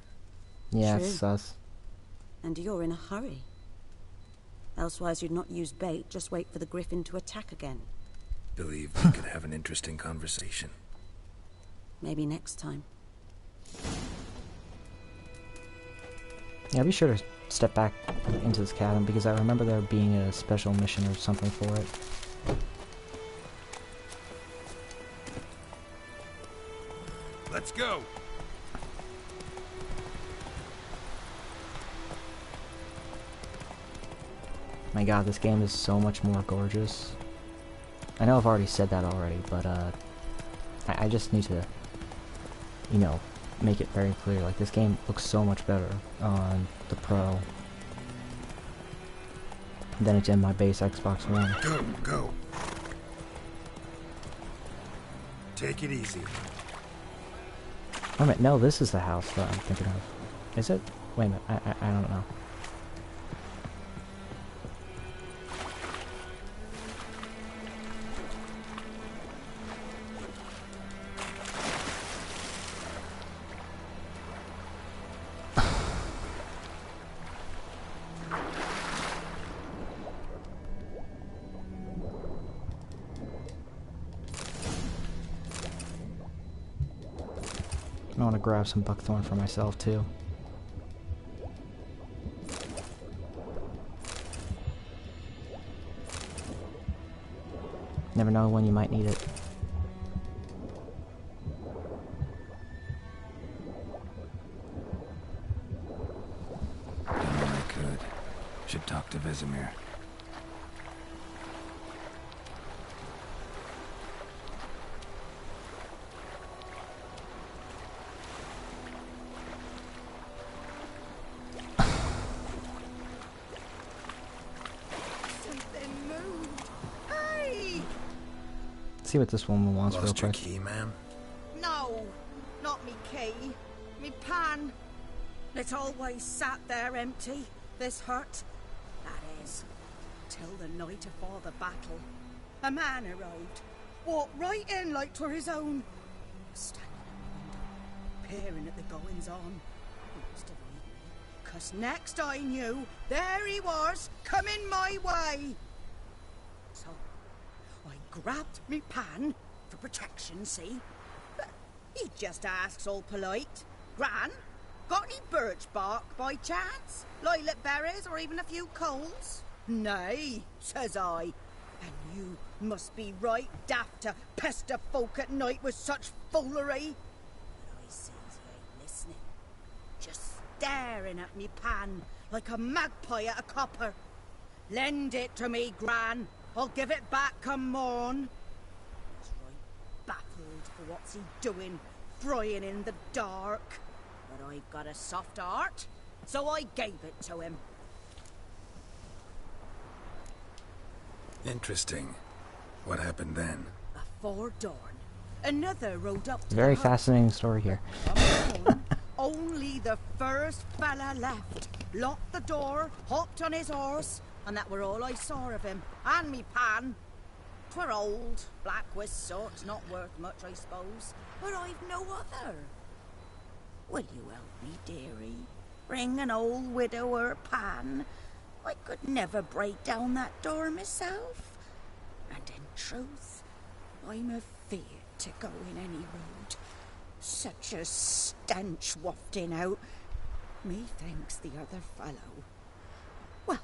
Yeah, it's sus. And you're in a hurry. Elsewise you'd not use bait, just wait for the griffin to attack again. Believe we could have an interesting conversation. Maybe next time. Yeah, be sure to step back into this cabin, because I remember there being a special mission or something for it. Let's go! My god, this game is so much more gorgeous. I know I've already said that already, but I just need to, you know, make it very clear. Like, this game looks so much better on the Pro than it's in my base Xbox One. Go. Take it easy. Wait a minute, no, this is the house that I'm thinking of. Is it? Wait a minute, I don't know. I want to grab some Buckthorn for myself too. Never know when you might need it. Done what I could. Should talk to Vesemir. See what this woman wants real Lost your quick. key, ma'am? No, not me key. Me pan. It always sat there empty, this hut. That is, till the night afore the battle. A man arrived, walked right in like 'twere his own. Standing in the window, peering at the goings-on. He must have eaten me, 'cause next I knew, there he was, coming my way. So I grabbed me pan, for protection, see? But he just asks all polite, Gran, got any birch bark by chance? Lilac berries or even a few coals? Nay, says I. And you must be right daft to pester folk at night with such foolery. But I sees he ain't listening. Just staring at me pan like a magpie at a copper. Lend it to me, Gran. I'll give it back come morn. He's right baffled for what's he doing, frying in the dark. But I've got a soft heart, so I gave it to him. Interesting. What happened then? Afore dawn, another rode up to Very the hut. fascinating story here. Only the first fella left. Locked the door, hopped on his horse, and that were all I saw of him. And me pan. 'Twere old, black with soot, not worth much, I suppose. But I've no other. Will you help me, dearie? Bring an old widower pan. I could never break down that door myself. And in truth, I'm afeard to go in any road. Such a stench wafting out. Methinks the other fellow, well,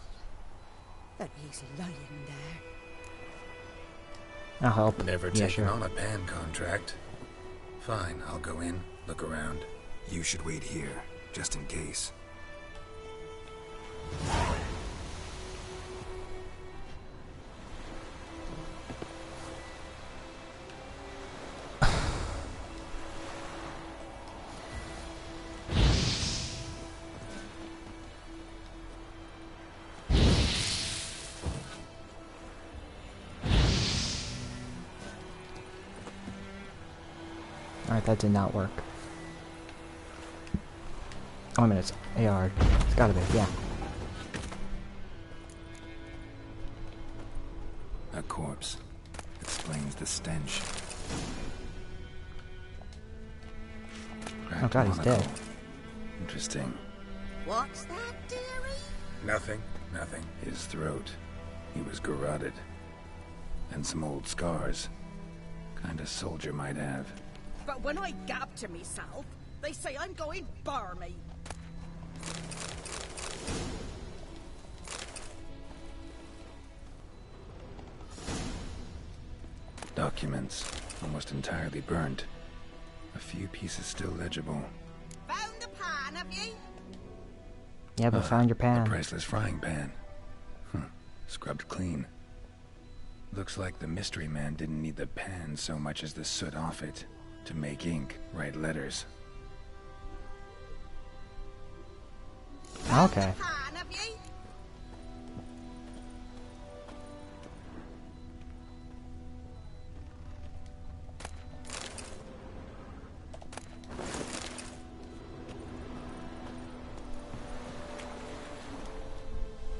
that he's lying there. I'll help. Never Yeah, taken sure. on a pan contract. Fine, I'll go in, look around. You should wait here, just in case. Alright, that did not work. Oh, I mean, it's AR. It's gotta be, yeah. A corpse. Explains the stench. Oh god, he's dead. Interesting. What's that, dearie? Nothing. His throat. He was garroted. And some old scars. Kind a soldier might have. But when I gab to myself, they say I'm going barmy. Documents. Almost entirely burnt. A few pieces still legible. Found the pan, have you? Yeah, but find your A pan. priceless frying pan. Scrubbed clean. Looks like the mystery man didn't need the pan so much as the soot off it. To make ink, write letters. Okay. Pan, have you?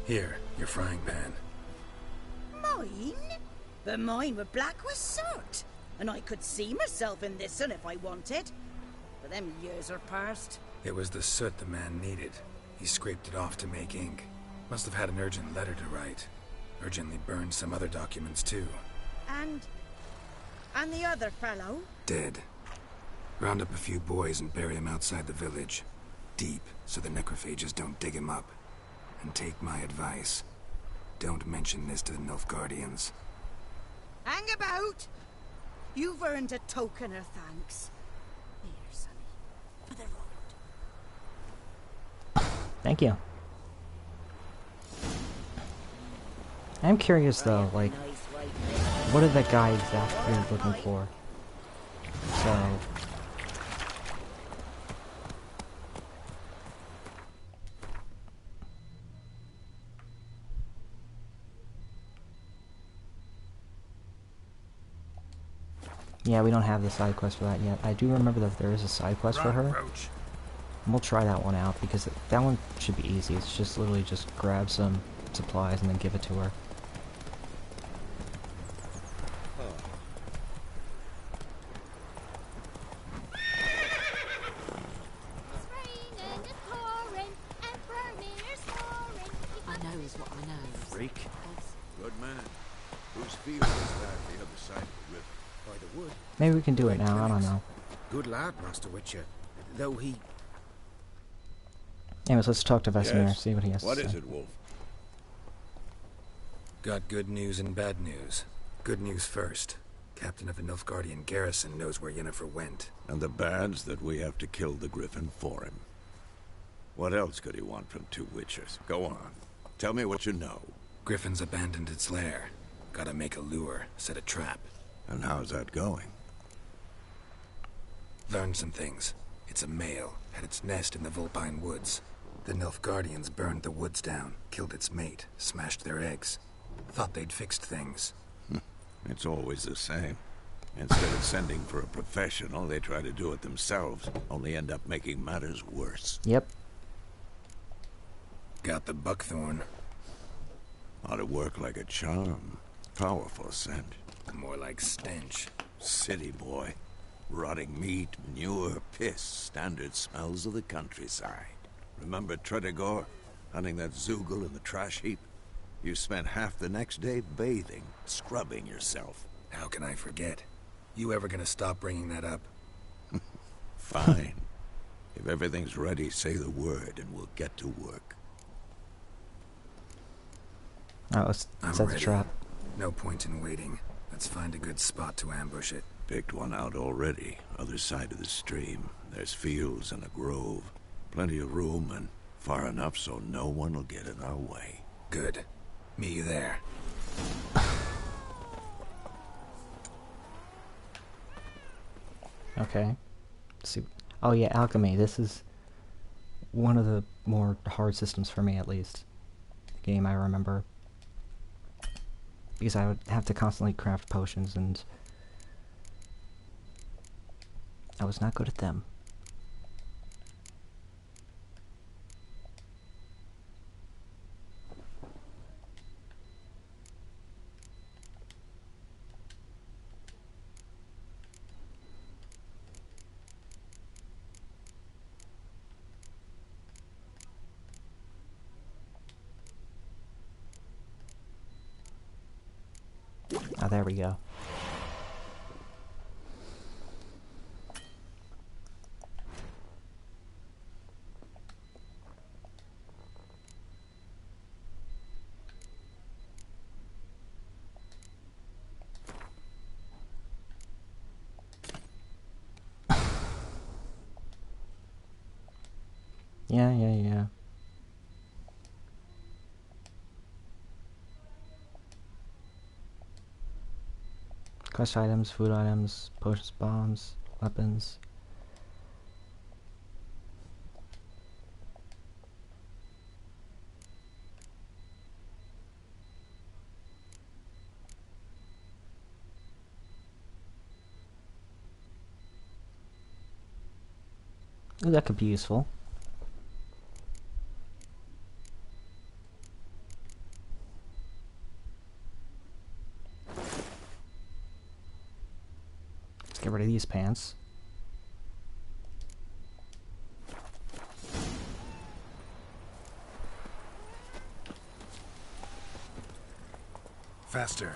Here, your frying pan. Mine? But mine were black with soot. And I could see myself in this one if I wanted. But them years are past. It was the soot the man needed. He scraped it off to make ink. Must have had an urgent letter to write. Urgently burned some other documents too. And the other fellow? Dead. Round up a few boys and bury him outside the village. Deep, so the necrophages don't dig him up. And take my advice. Don't mention this to the Nilfgaardians. Hang about! You've earned a token of thanks. Here, sonny, for the road. Thank you. I'm curious though, like, what did that guy exactly looking for? So... yeah, we don't have the side quest for that yet. I do remember that there is a side quest for her. And we'll try that one out, because that one should be easy. It's just literally just grab some supplies and then give it to her. I knows what I knows. Freak. Good man. Whose field is that the other side of the river? By the wood. Maybe we can do it now, I don't know. Good lad, Master Witcher. Though he... Anyways, let's talk to Vesemir, Yes. see what he has What to say. is it, Wolf? Got good news and bad news. Good news first. Captain of the Nilfgaardian garrison knows where Yennefer went. And the bad's that we have to kill the Griffin for him. What else could he want from two Witchers? Go on. Tell me what you know. Griffin's abandoned its lair. Gotta make a lure, set a trap. And how's that going? Learned some things. It's a male, had its nest in the Vulpine Woods. The Nilfgaardians burned the woods down, killed its mate, smashed their eggs. Thought they'd fixed things. It's always the same. Instead of sending for a professional, they try to do it themselves, only end up making matters worse. Yep. Got the buckthorn. Ought to work like a charm. Powerful scent. More like stench. City boy. Rotting meat, manure, piss, standard smells of the countryside. Remember Tredegor? Hunting that Zoogle in the trash heap? You spent half the next day bathing, scrubbing yourself. How can I forget? You ever gonna stop bringing that up? Fine. If everything's ready, say the word and we'll get to work. Alright, let's I'm set the ready. trap. No point in waiting. Let's find a good spot to ambush it. Picked one out already. Other side of the stream. There's fields and a grove. Plenty of room and far enough so no one will get in our way. Good. Meet you there. Okay. Let's see. Oh yeah, alchemy. This is one of the more hard systems for me, at least. Game I remember. Because I would have to constantly craft potions, and I was not good at them. Oh, there we go. Yeah. Quest items, food items, potions, bombs, weapons. Ooh, that could be useful. Get rid of these pants. Faster.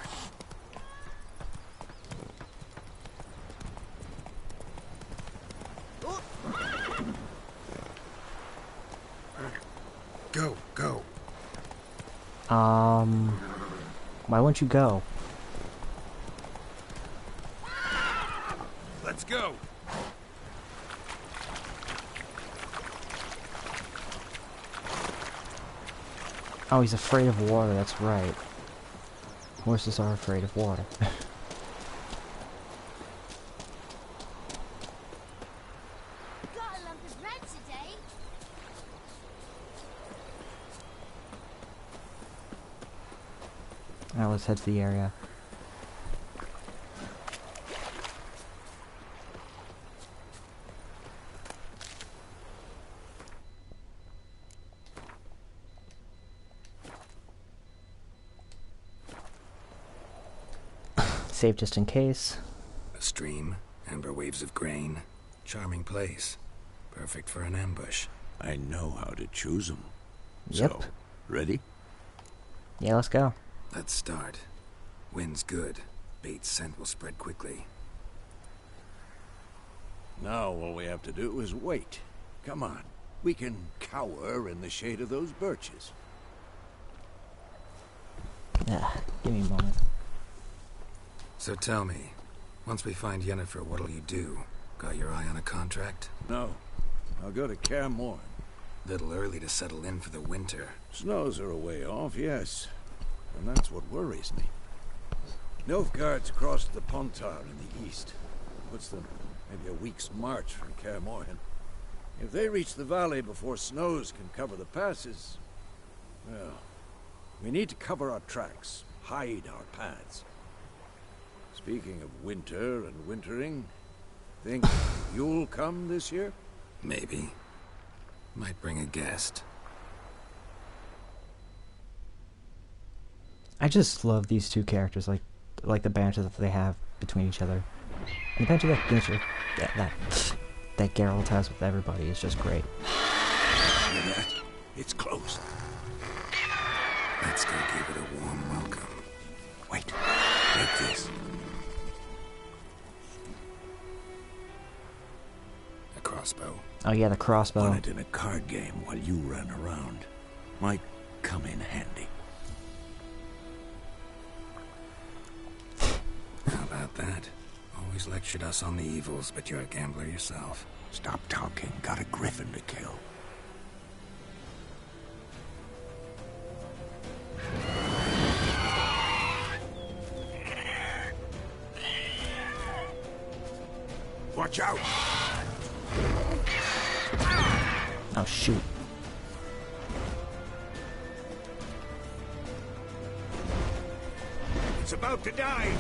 Go. Why won't you go? Oh, he's afraid of water, that's right. Horses are afraid of water. Got a lump of bread today. Now let's head to the area. Save just in case. A stream, amber waves of grain. Charming place. Perfect for an ambush. I know how to choose them. Yep. So, ready? Yeah, let's go. Let's start. Wind's good. Bait's scent will spread quickly. Now all we have to do is wait. Come on. We can cower in the shade of those birches. Give me a moment. So tell me, once we find Yennefer, what'll you do? Got your eye on a contract? No. I'll go to Kaer Morhen. Little early to settle in for the winter. Snows are a way off, yes. And that's what worries me. Nilfgaard's crossed the Pontar in the east. Puts them maybe a week's march from Kaer Morhen. If they reach the valley before snows can cover the passes, well, we need to cover our tracks, hide our paths. Speaking of winter and wintering, think you'll come this year? Maybe. Might bring a guest. I just love these two characters, like the banter that they have between each other. And the banter that Geralt has with everybody is just great. Hear that? It's close. Let's go give it a warm welcome. Wait, like this. A crossbow. Oh yeah, the crossbow. Won it in a card game while you ran around. Might come in handy. How about that? Always lectured us on the evils, but you're a gambler yourself. Stop talking. Got a griffin to kill. Watch out! Oh shoot. It's about to die!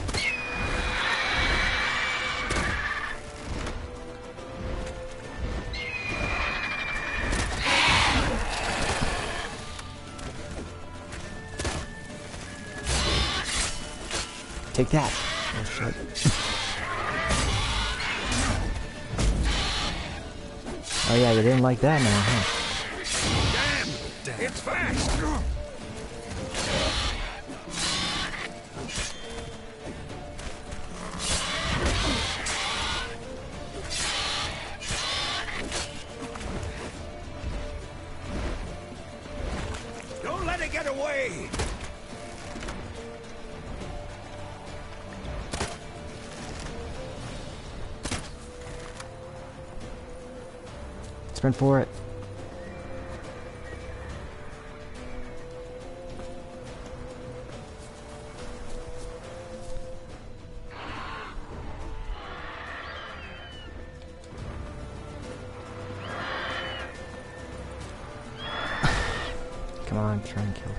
Take that. Oh shit. Oh yeah, you didn't like that now, huh? Damn! It's fast! Don't let it get away! Sprint for it. Come on, try and kill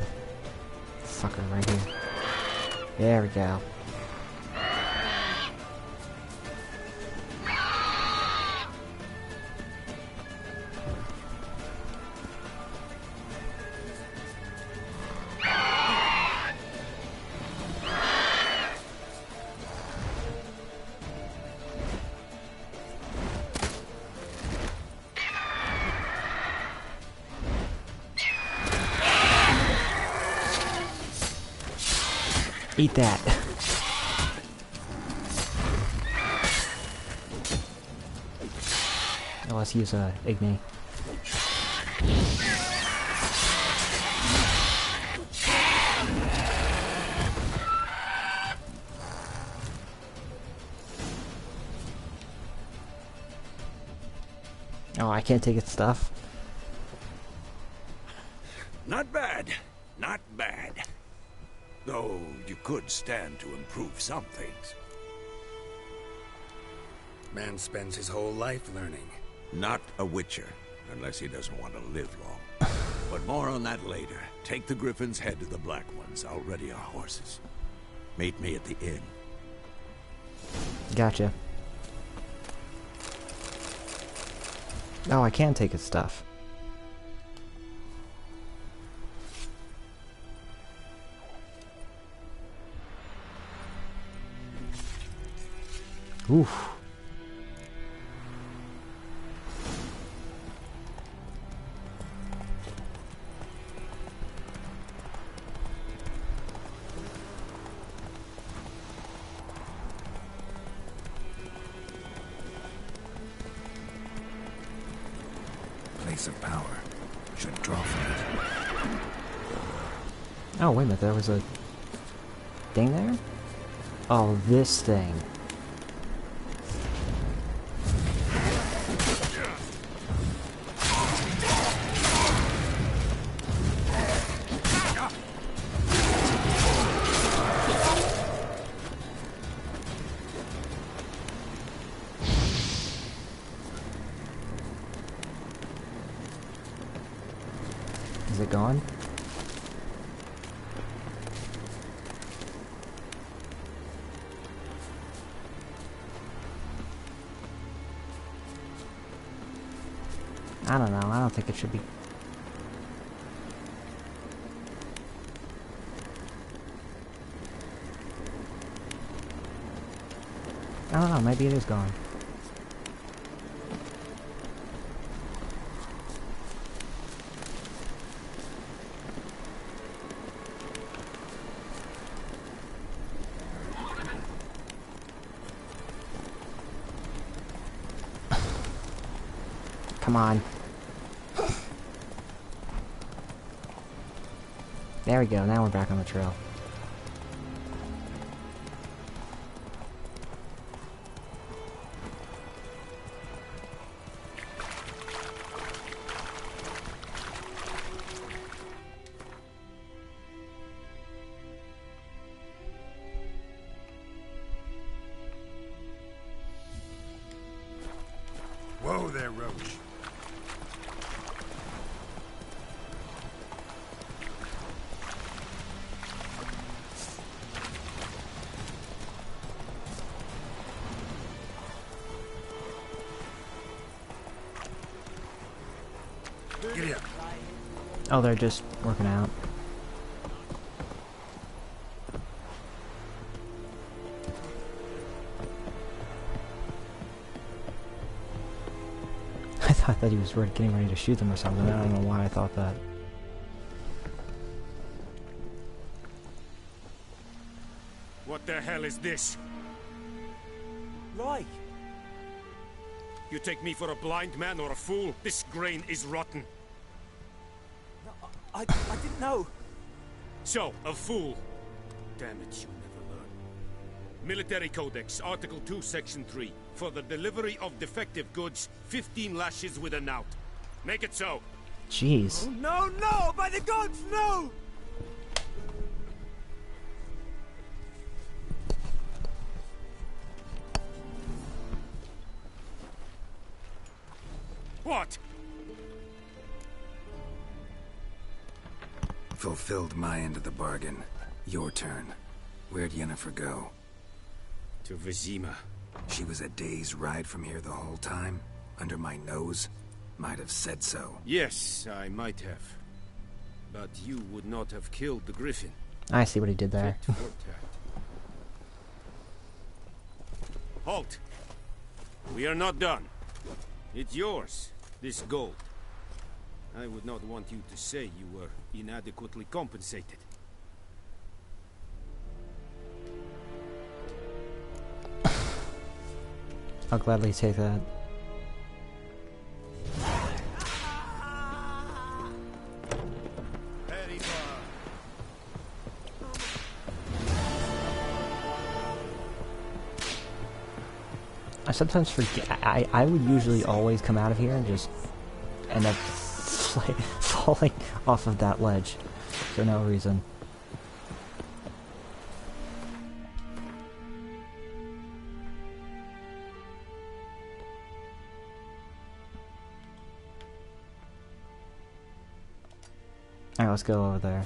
the fucker right here. There we go. Eat that. Oh, let's use Igni. Oh, I can't take its stuff. Not bad. not bad. Though you could stand to improve some things. Man spends his whole life learning. Not a Witcher, unless he doesn't want to live long. But more on that later. Take the Griffin's head to the Black Ones. I'll ready our horses. Meet me at the inn. Gotcha. Oh, I can take his stuff. Oof. Place of power. Should draw from it. Oh, wait a minute, there was a thing there? Oh, this thing. Is it gone? I don't know, I don't think it should be. I don't know, maybe it is gone. Come on. There we go, now we're back on the trail. Whoa there, Roach. Giddy up. Oh, they're just working out. I thought that he was getting ready to shoot them or something. I don't know why I thought that. What the hell is this? Right. You take me for a blind man or a fool? This grain is rotten. No, I didn't know. So, a fool. Damn it, you never learn. Military Codex, Article 2, Section 3. For the delivery of defective goods, 15 lashes with a knout. Make it so. Jeez. Oh, no, no! By the gods, no! What? Fulfilled my end of the bargain. Your turn. Where'd Yennefer go? To Vizima. She was a day's ride from here the whole time? Under my nose? Might have said so. Yes, I might have. But you would not have killed the Griffin. I see what he did there. Halt! We are not done. It's yours, this gold. I would not want you to say you were inadequately compensated. I'll gladly take that. I sometimes forget. I would usually always come out of here and just end up falling off of that ledge. for no reason. Alright, let's go over there.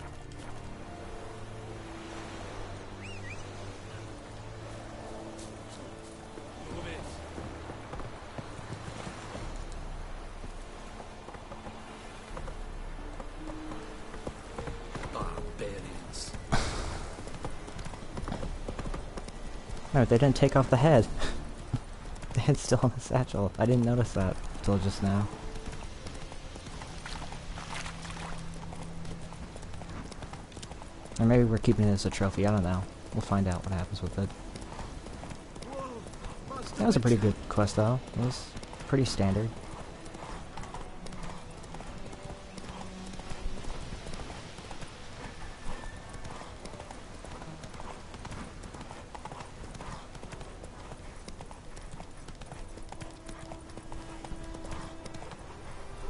Barbarians. No, they didn't take off the head. The head's still on the satchel. I didn't notice that until just now. Or maybe we're keeping it as a trophy, I don't know. We'll find out what happens with it. That was a pretty good quest though. It was pretty standard.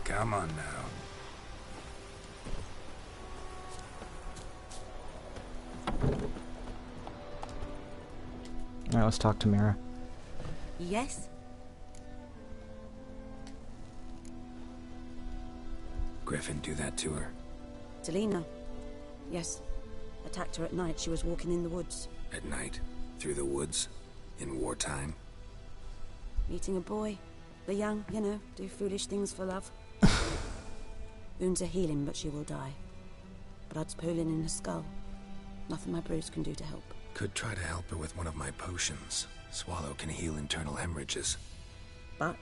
Come on now. Alright, let's talk to Mira. Yes? Griffin, do that to her. Delina. Yes. Attacked her at night. She was walking in the woods. At night? Through the woods? In wartime? Meeting a boy. The young, you know, do foolish things for love. Wounds are healing, but she will die. Blood's pooling in her skull. Nothing my brews can do to help. Could try to help her with one of my potions. Swallow can heal internal hemorrhages. But?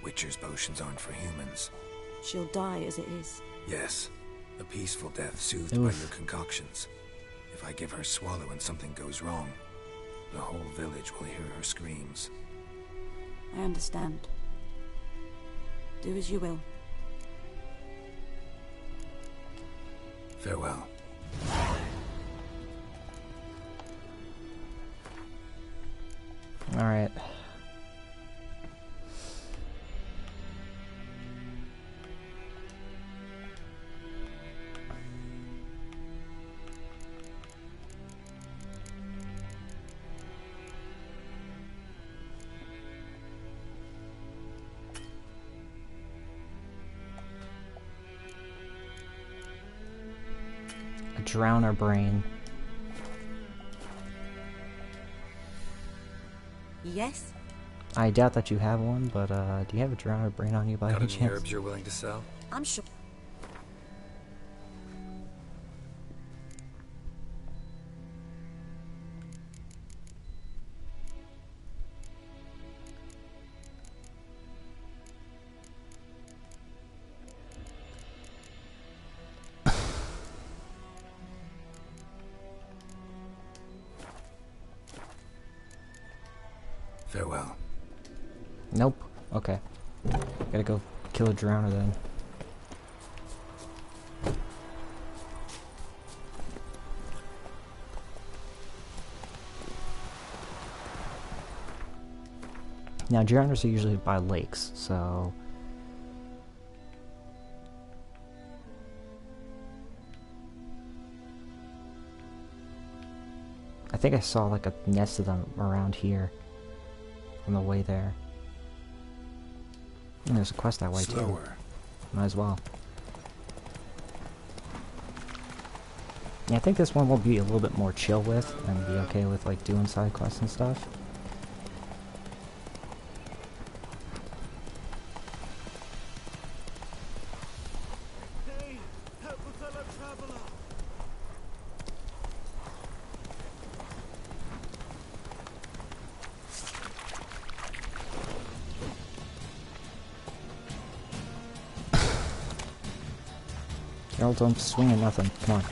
Witcher's potions aren't for humans. She'll die as it is. Yes. A peaceful death soothed by your concoctions. If I give her Swallow and something goes wrong, the whole village will hear her screams. I understand. Do as you will. Farewell. Alright. A drowner brain. Yes? I doubt that you have one, but do you have a drowner brain on you by any Got any chance? herbs you're willing to sell? I'm sure. Farewell. Nope. Okay. Gotta go kill a drowner then. Now, drowners are usually by lakes, so... I think I saw like a nest of them around here on the way there. And there's a quest that way too. Might as well. Yeah, I think this one will be a little bit more chill with and be okay with like doing side quests and stuff. Geralt, don't swing at nothing. Come on.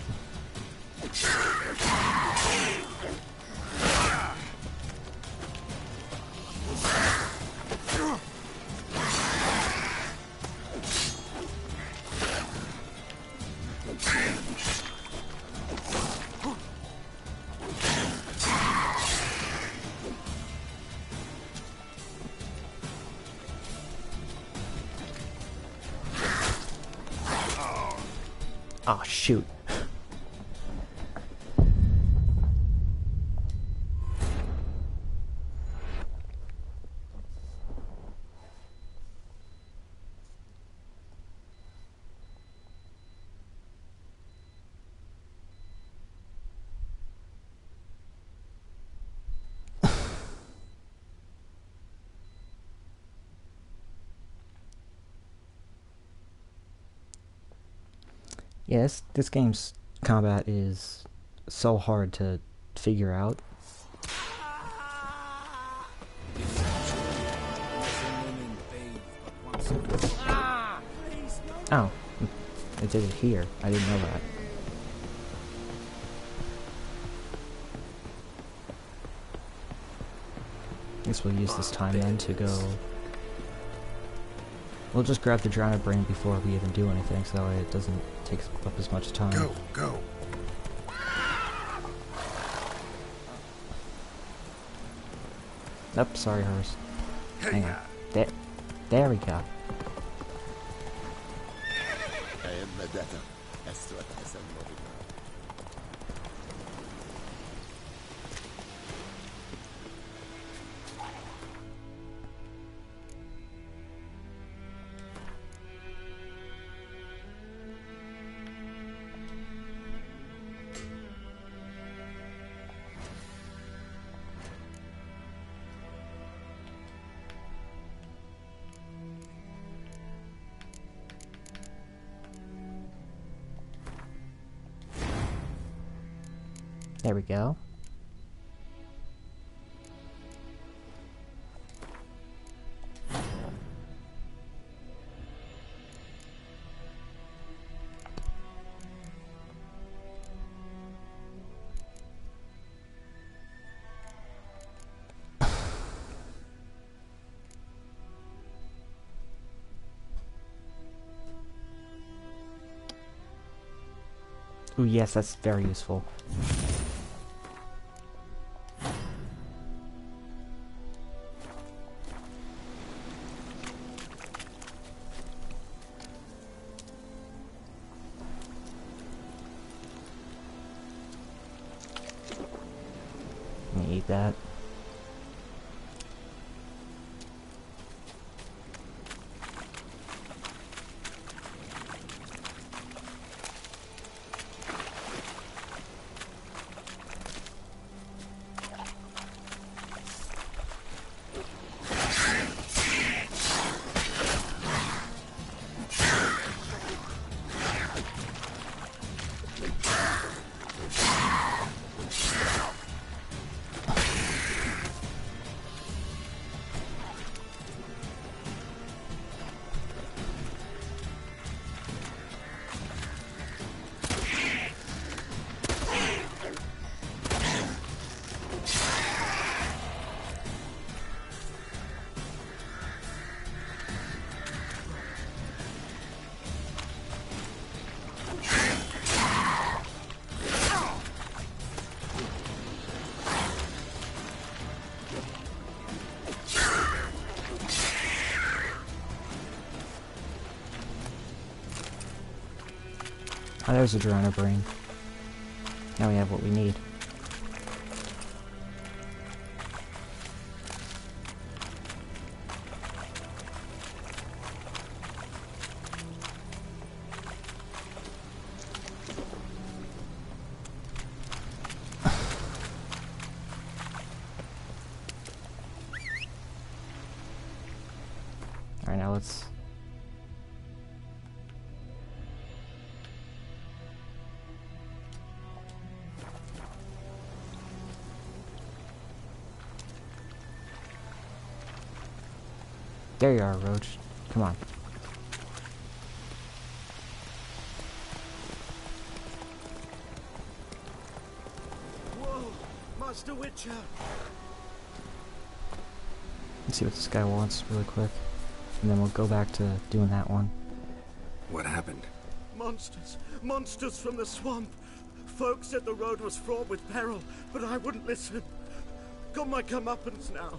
Oh, shoot. Yes, this game's combat is so hard to figure out. Oh, it did it here. I didn't know that. I guess we'll use this time then to go... We'll just grab the Drowner Brain before we even do anything, so that way it doesn't take up as much time. Go, go. Nope, sorry, Hers. Hang on. There we go. There we go. Ooh, yes, that's very useful. Eat that. Oh, there's a Drowner Brain. Now we have what we need. Alright, now let's... There you are, Roach. Come on. Whoa, Master Witcher! Let's see what this guy wants really quick. And then we'll go back to doing that one. What happened? Monsters! Monsters from the swamp! Folk said the road was fraught with peril, but I wouldn't listen. Got my comeuppance now.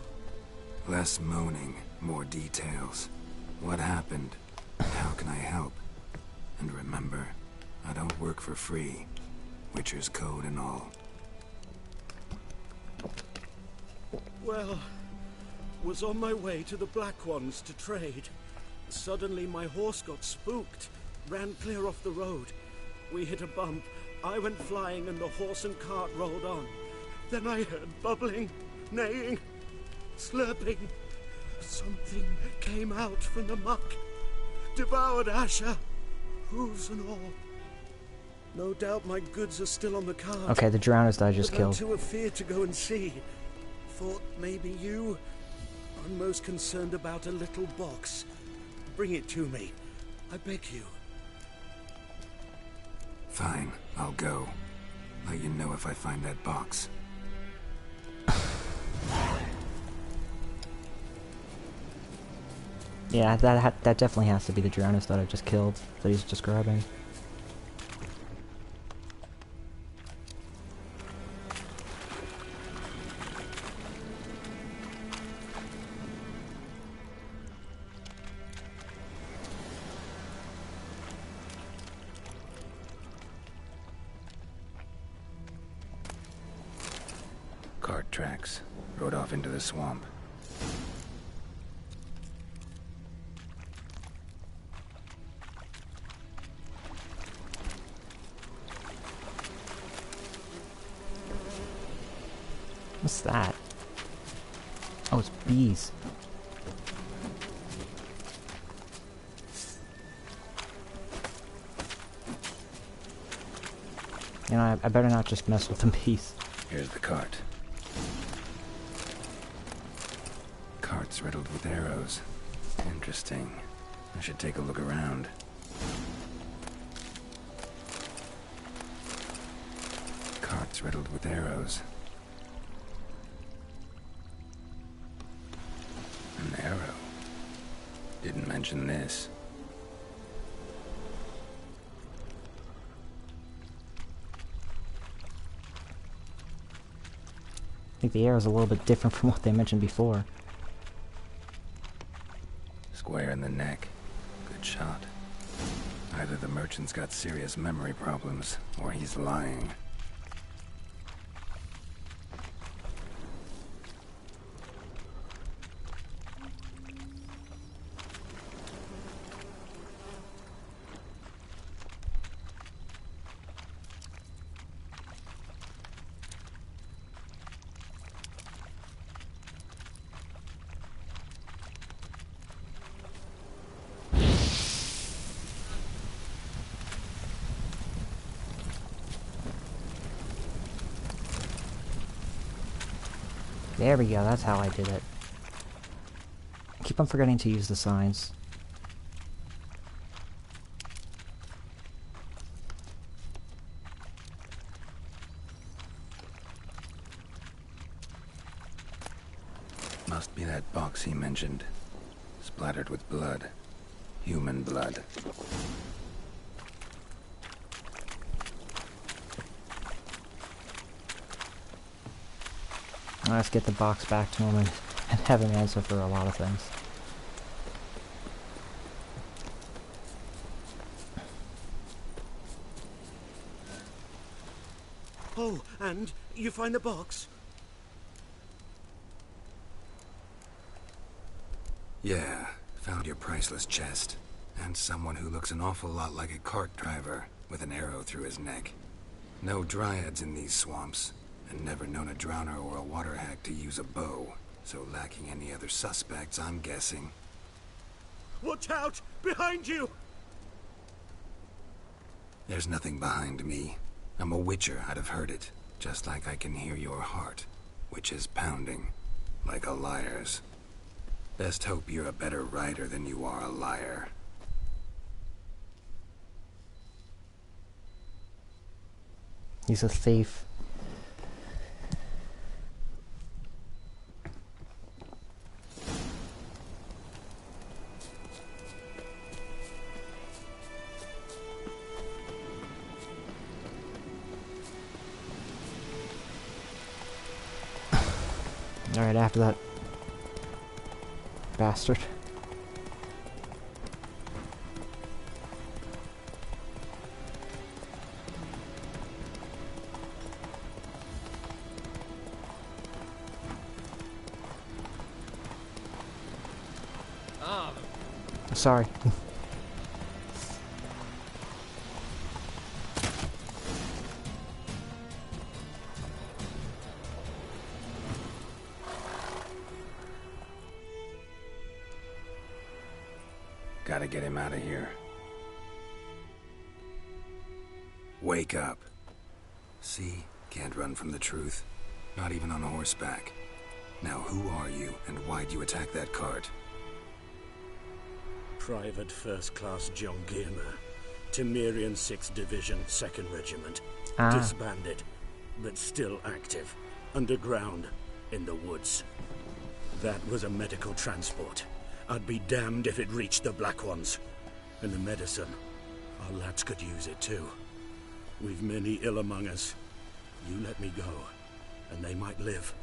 Less moaning, more details. What happened? How can I help? And remember, I don't work for free. Witcher's code and all. Well, was on my way to the Black Ones to trade. Suddenly my horse got spooked, ran clear off the road. We hit a bump, I went flying and the horse and cart rolled on. Then I heard bubbling, neighing, slurping. Something came out from the muck, devoured Asher, hooves and all. No doubt my goods are still on the cart. Okay, the drowners that I just killed. I'm too afeard to go and see. Thought maybe you. I'm most concerned about a little box. Bring it to me. I beg you. Fine, I'll go. Let you know if I find that box. Yeah, that definitely has to be the drowners that I just killed, that he's describing. Cart tracks. Rode off into the swamp. What's that? Oh, it's bees. You know, I better not just mess with the bees. Here's the cart. Cart's riddled with arrows. Interesting. I should take a look around. Cart's riddled with arrows. An arrow. Didn't mention this. I think the arrow's a little bit different from what they mentioned before. Square in the neck. Good shot. Either the merchant's got serious memory problems, or he's lying. There we go, that's how I did it. I keep on forgetting to use the signs. Must be that box he mentioned. Splattered with blood. Human blood. Let's get the box back to him and have him answer for a lot of things. Oh, and you find the box? Yeah, found your priceless chest. And someone who looks an awful lot like a cart driver, with an arrow through his neck. No dryads in these swamps, and never known a drowner or a water hack to use a bow. So lacking any other suspects, I'm guessing. Watch out! Behind you! There's nothing behind me. I'm a witcher, I'd have heard it. Just like I can hear your heart, which is pounding, like a liar's. Best hope you're a better rider than you are a liar. He's a thief. Alright, after that bastard. Sorry. Gotta get him out of here. Wake up. See? Can't run from the truth. Not even on horseback. Now who are you, and why'd you attack that cart? Private First Class John Giermer, Temerian 6th Division, 2nd Regiment. Disbanded, but still active. Underground, in the woods. That was a medical transport. I'd be damned if it reached the Black Ones. And the medicine, our lads could use it too. We've many ill among us. You let me go, and they might live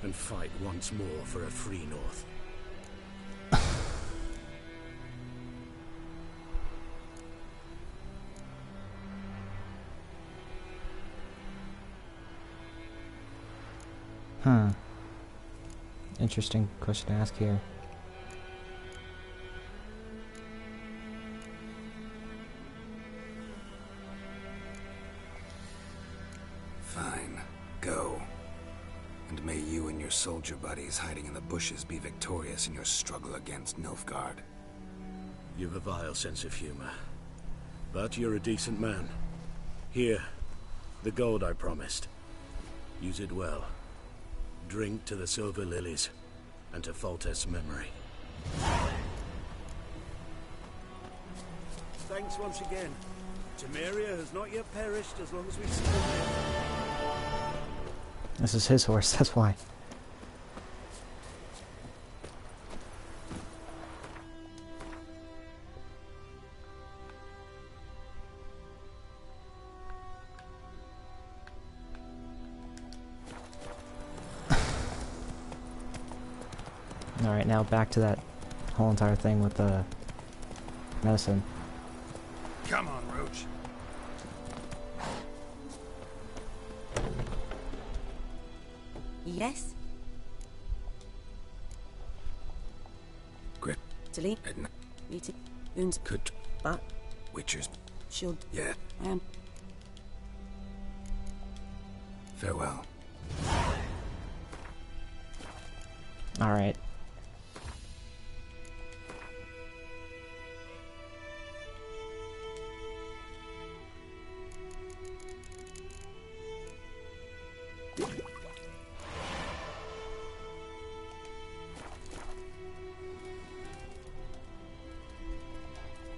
and fight once more for a free North. Huh. Interesting question to ask here. Fine. Go. And may you and your soldier buddies hiding in the bushes be victorious in your struggle against Nilfgaard. You've a vile sense of humor. But you're a decent man. Here, the gold I promised. Use it well. Drink to the Silver Lilies, and to Foltest's memory. Thanks once again. Temeria has not yet perished as long as we've seen her. This is his horse, that's why. Alright, now back to that whole entire thing with the medicine. Come on, Roach. Yes? Grit. Delete. Edna. Meeting. Und. Could. But. Witchers. Should. Yeah. And. Farewell. Alright.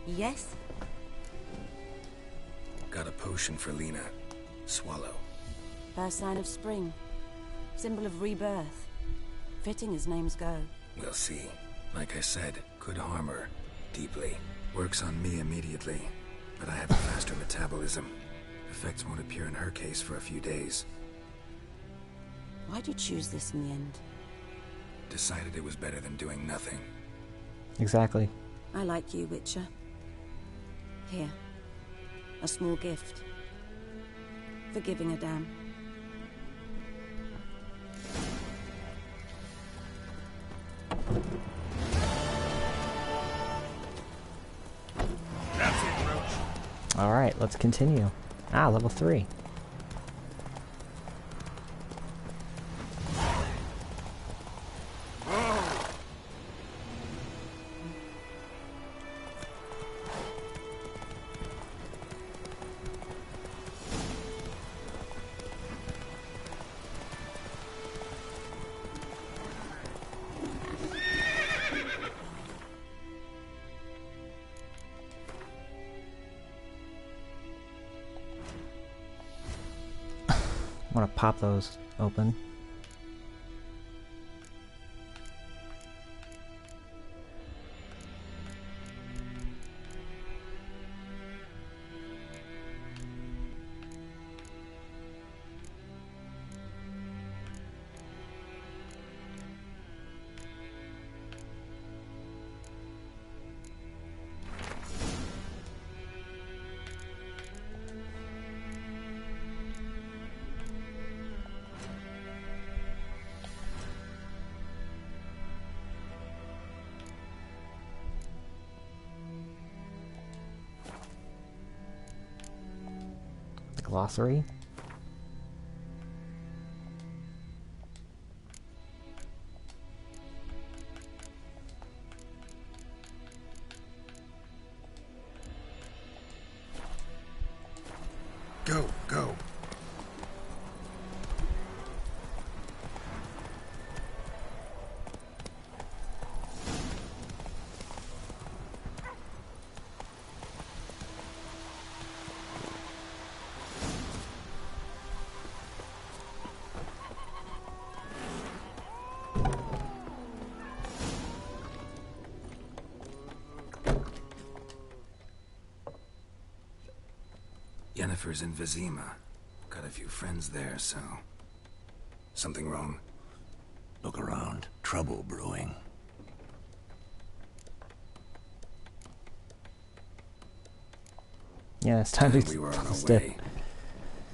Yes? Got a potion for Lena. Swallow. First sign of spring. Symbol of rebirth. Fitting as names go. We'll see. Like I said, could harm her. Deeply. Works on me immediately. But I have a faster metabolism. Effects won't appear in her case for a few days. Why'd you choose this in the end? Decided it was better than doing nothing. Exactly. I like you, Witcher. Here. A small gift. For giving a damn. That's it, Roach. Alright, let's continue. Ah, level 3. I want to pop those open. glossary. Go, go. Yennefer's in Vizima. Got a few friends there, so... Something wrong? Look around. Trouble brewing. Yeah, it's time to We were on our step. way.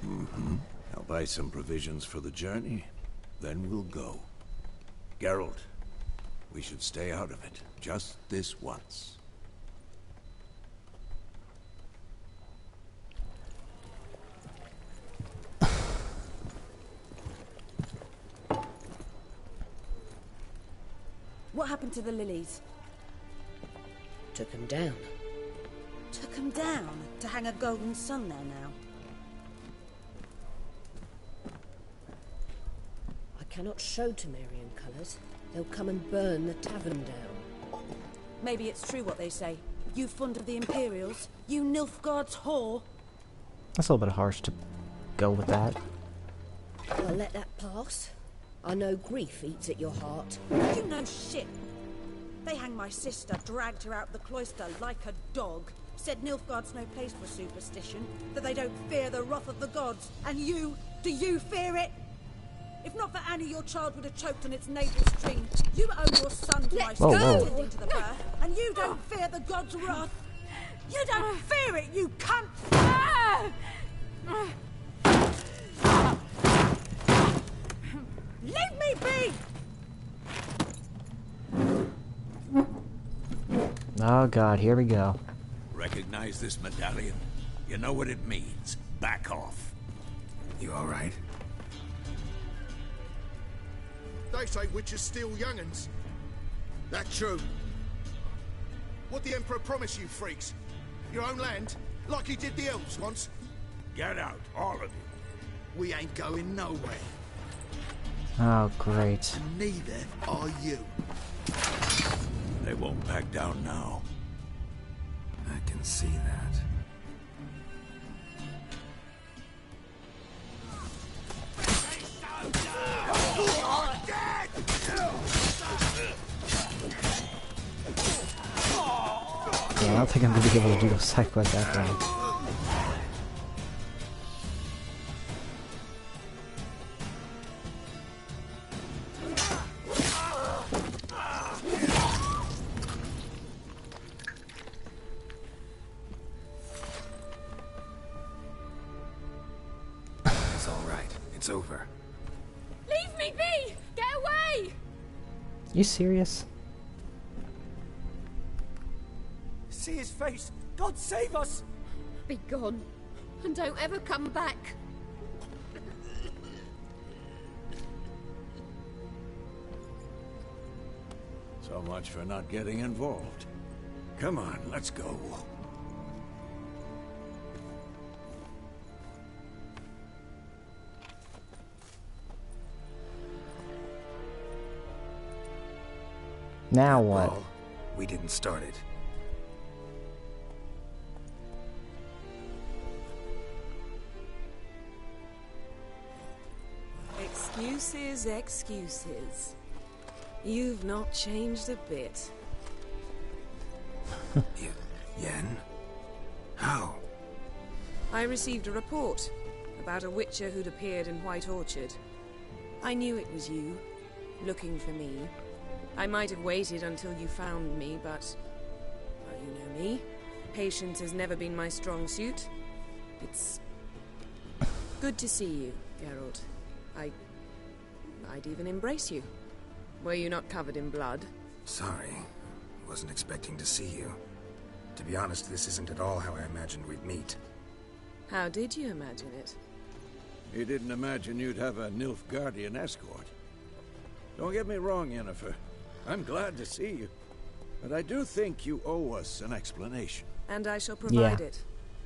Mm-hmm. I'll buy some provisions for the journey. Then we'll go. Geralt, we should stay out of it. Just this once. What happened to the lilies? Took him down. Took them down to hang a golden sun there now. I cannot show Temerian colours. They'll come and burn the tavern down. Maybe it's true what they say. You fond of the Imperials? You Nilfgaard's whore? That's a little bit harsh to go with that. I'll let that pass. I know grief eats at your heart. You know shit. They hanged my sister, dragged her out the cloister like a dog. Said Nilfgaard's no place for superstition, that they don't fear the wrath of the gods. And you, do you fear it? If not for Annie, your child would have choked on its navel string. You owe your son to my sister attending to the birth, and you don't fear the gods' wrath. You don't fear it, you cunt! Leave me be! Oh god, here we go. Recognize this medallion? You know what it means. Back off. You alright? They say witches steal young'uns. That true? What the Emperor promised you freaks? Your own land? Like he did the elves once? Get out, all of you. We ain't going nowhere. Oh, great. Neither are you. They won't back down now. I can see that. Yeah, I don't think I'm gonna be able to do those side quests that way. It's alright. It's over. Leave me be! Get away! You serious? See his face! God save us! Be gone, and don't ever come back. So much for not getting involved. Come on, let's go. Now what? Well, we didn't start it. Excuses, excuses. You've not changed a bit. Yen? How? I received a report about a witcher who'd appeared in White Orchard. I knew it was you, looking for me. I might have waited until you found me, but... well, you know me. Patience has never been my strong suit. It's... good to see you, Geralt. I'd even embrace you. Were you not covered in blood? Sorry. Wasn't expecting to see you. To be honest, this isn't at all how I imagined we'd meet. How did you imagine it? You didn't imagine you'd have a Nilfgaardian escort. Don't get me wrong, Yennefer. I'm glad to see you. But I do think you owe us an explanation. And I shall provide it.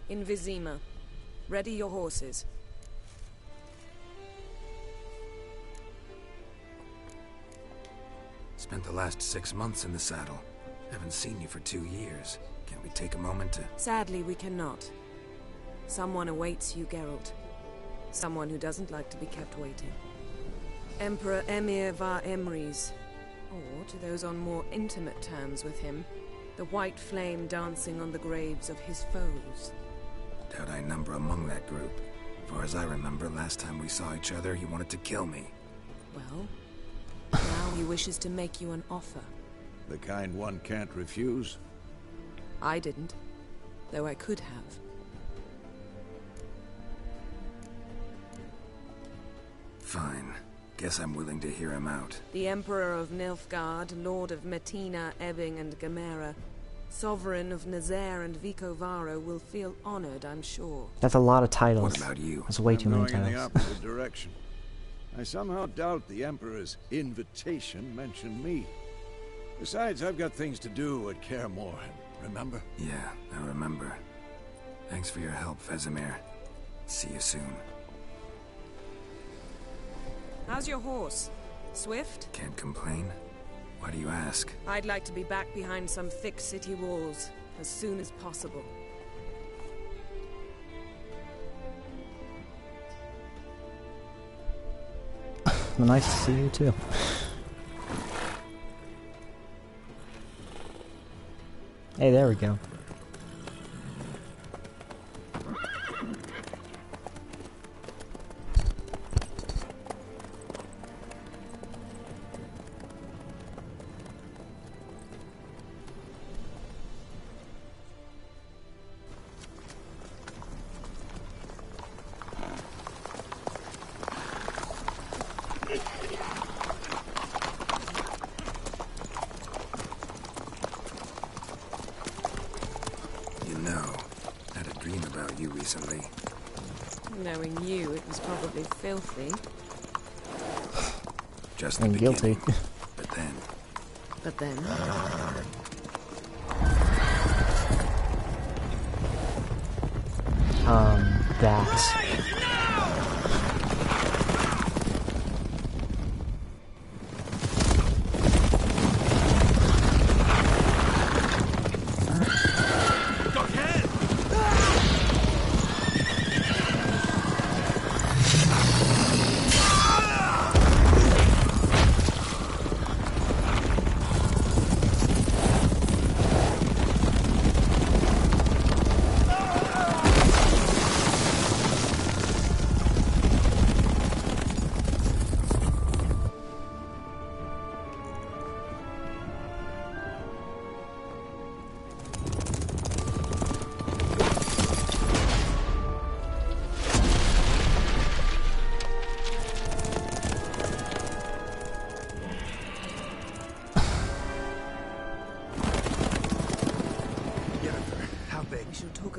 In Vizima. Ready your horses. Spent the last 6 months in the saddle. Haven't seen you for 2 years. Can't we take a moment to... Sadly, we cannot. Someone awaits you, Geralt. Someone who doesn't like to be kept waiting. Emperor Emir var Emreis. Or, to those on more intimate terms with him, the white flame dancing on the graves of his foes. Doubt I number among that group. Far as I remember, last time we saw each other, he wanted to kill me. Well, now he wishes to make you an offer. The kind one can't refuse? I didn't, though I could have. Fine. Guess I'm willing to hear him out. The Emperor of Nilfgaard, Lord of Metina, Ebbing, and Gamera, Sovereign of Nazaire and Vicovaro will feel honored, I'm sure. That's a lot of titles. What about you? That's way too many I'm going in the titles. opposite direction. I somehow doubt the Emperor's invitation mentioned me. Besides, I've got things to do at Kaer Morhen, remember? Yeah, I remember. Thanks for your help, Vesemir. See you soon. How's your horse? Swift? Can't complain. Why do you ask? I'd like to be back behind some thick city walls as soon as possible. Nice to see you too. Hey, there we go. Recently. Knowing you, it was probably filthy. Just and guilty. But then. But then. That.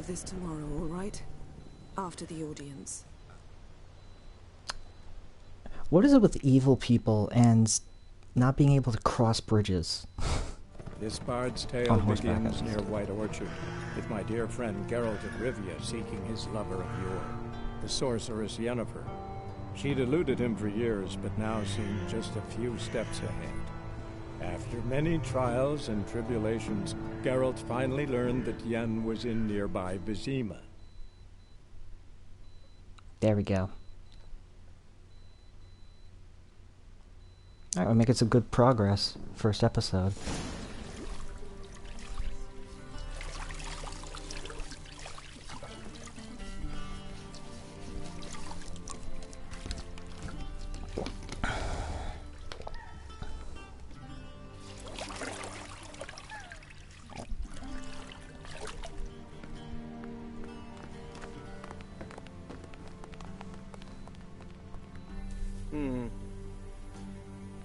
This tomorrow, all right? After the audience. What is it with evil people and not being able to cross bridges? This bard's tale begins near White Orchard, with my dear friend Geralt of Rivia seeking his lover of yore, the sorceress Yennefer. She'd eluded him for years, but now seemed just a few steps ahead. After many trials and tribulations, Geralt finally learned that Yen was in nearby Vizima. There we go. Alright, we're making some good progress. First episode.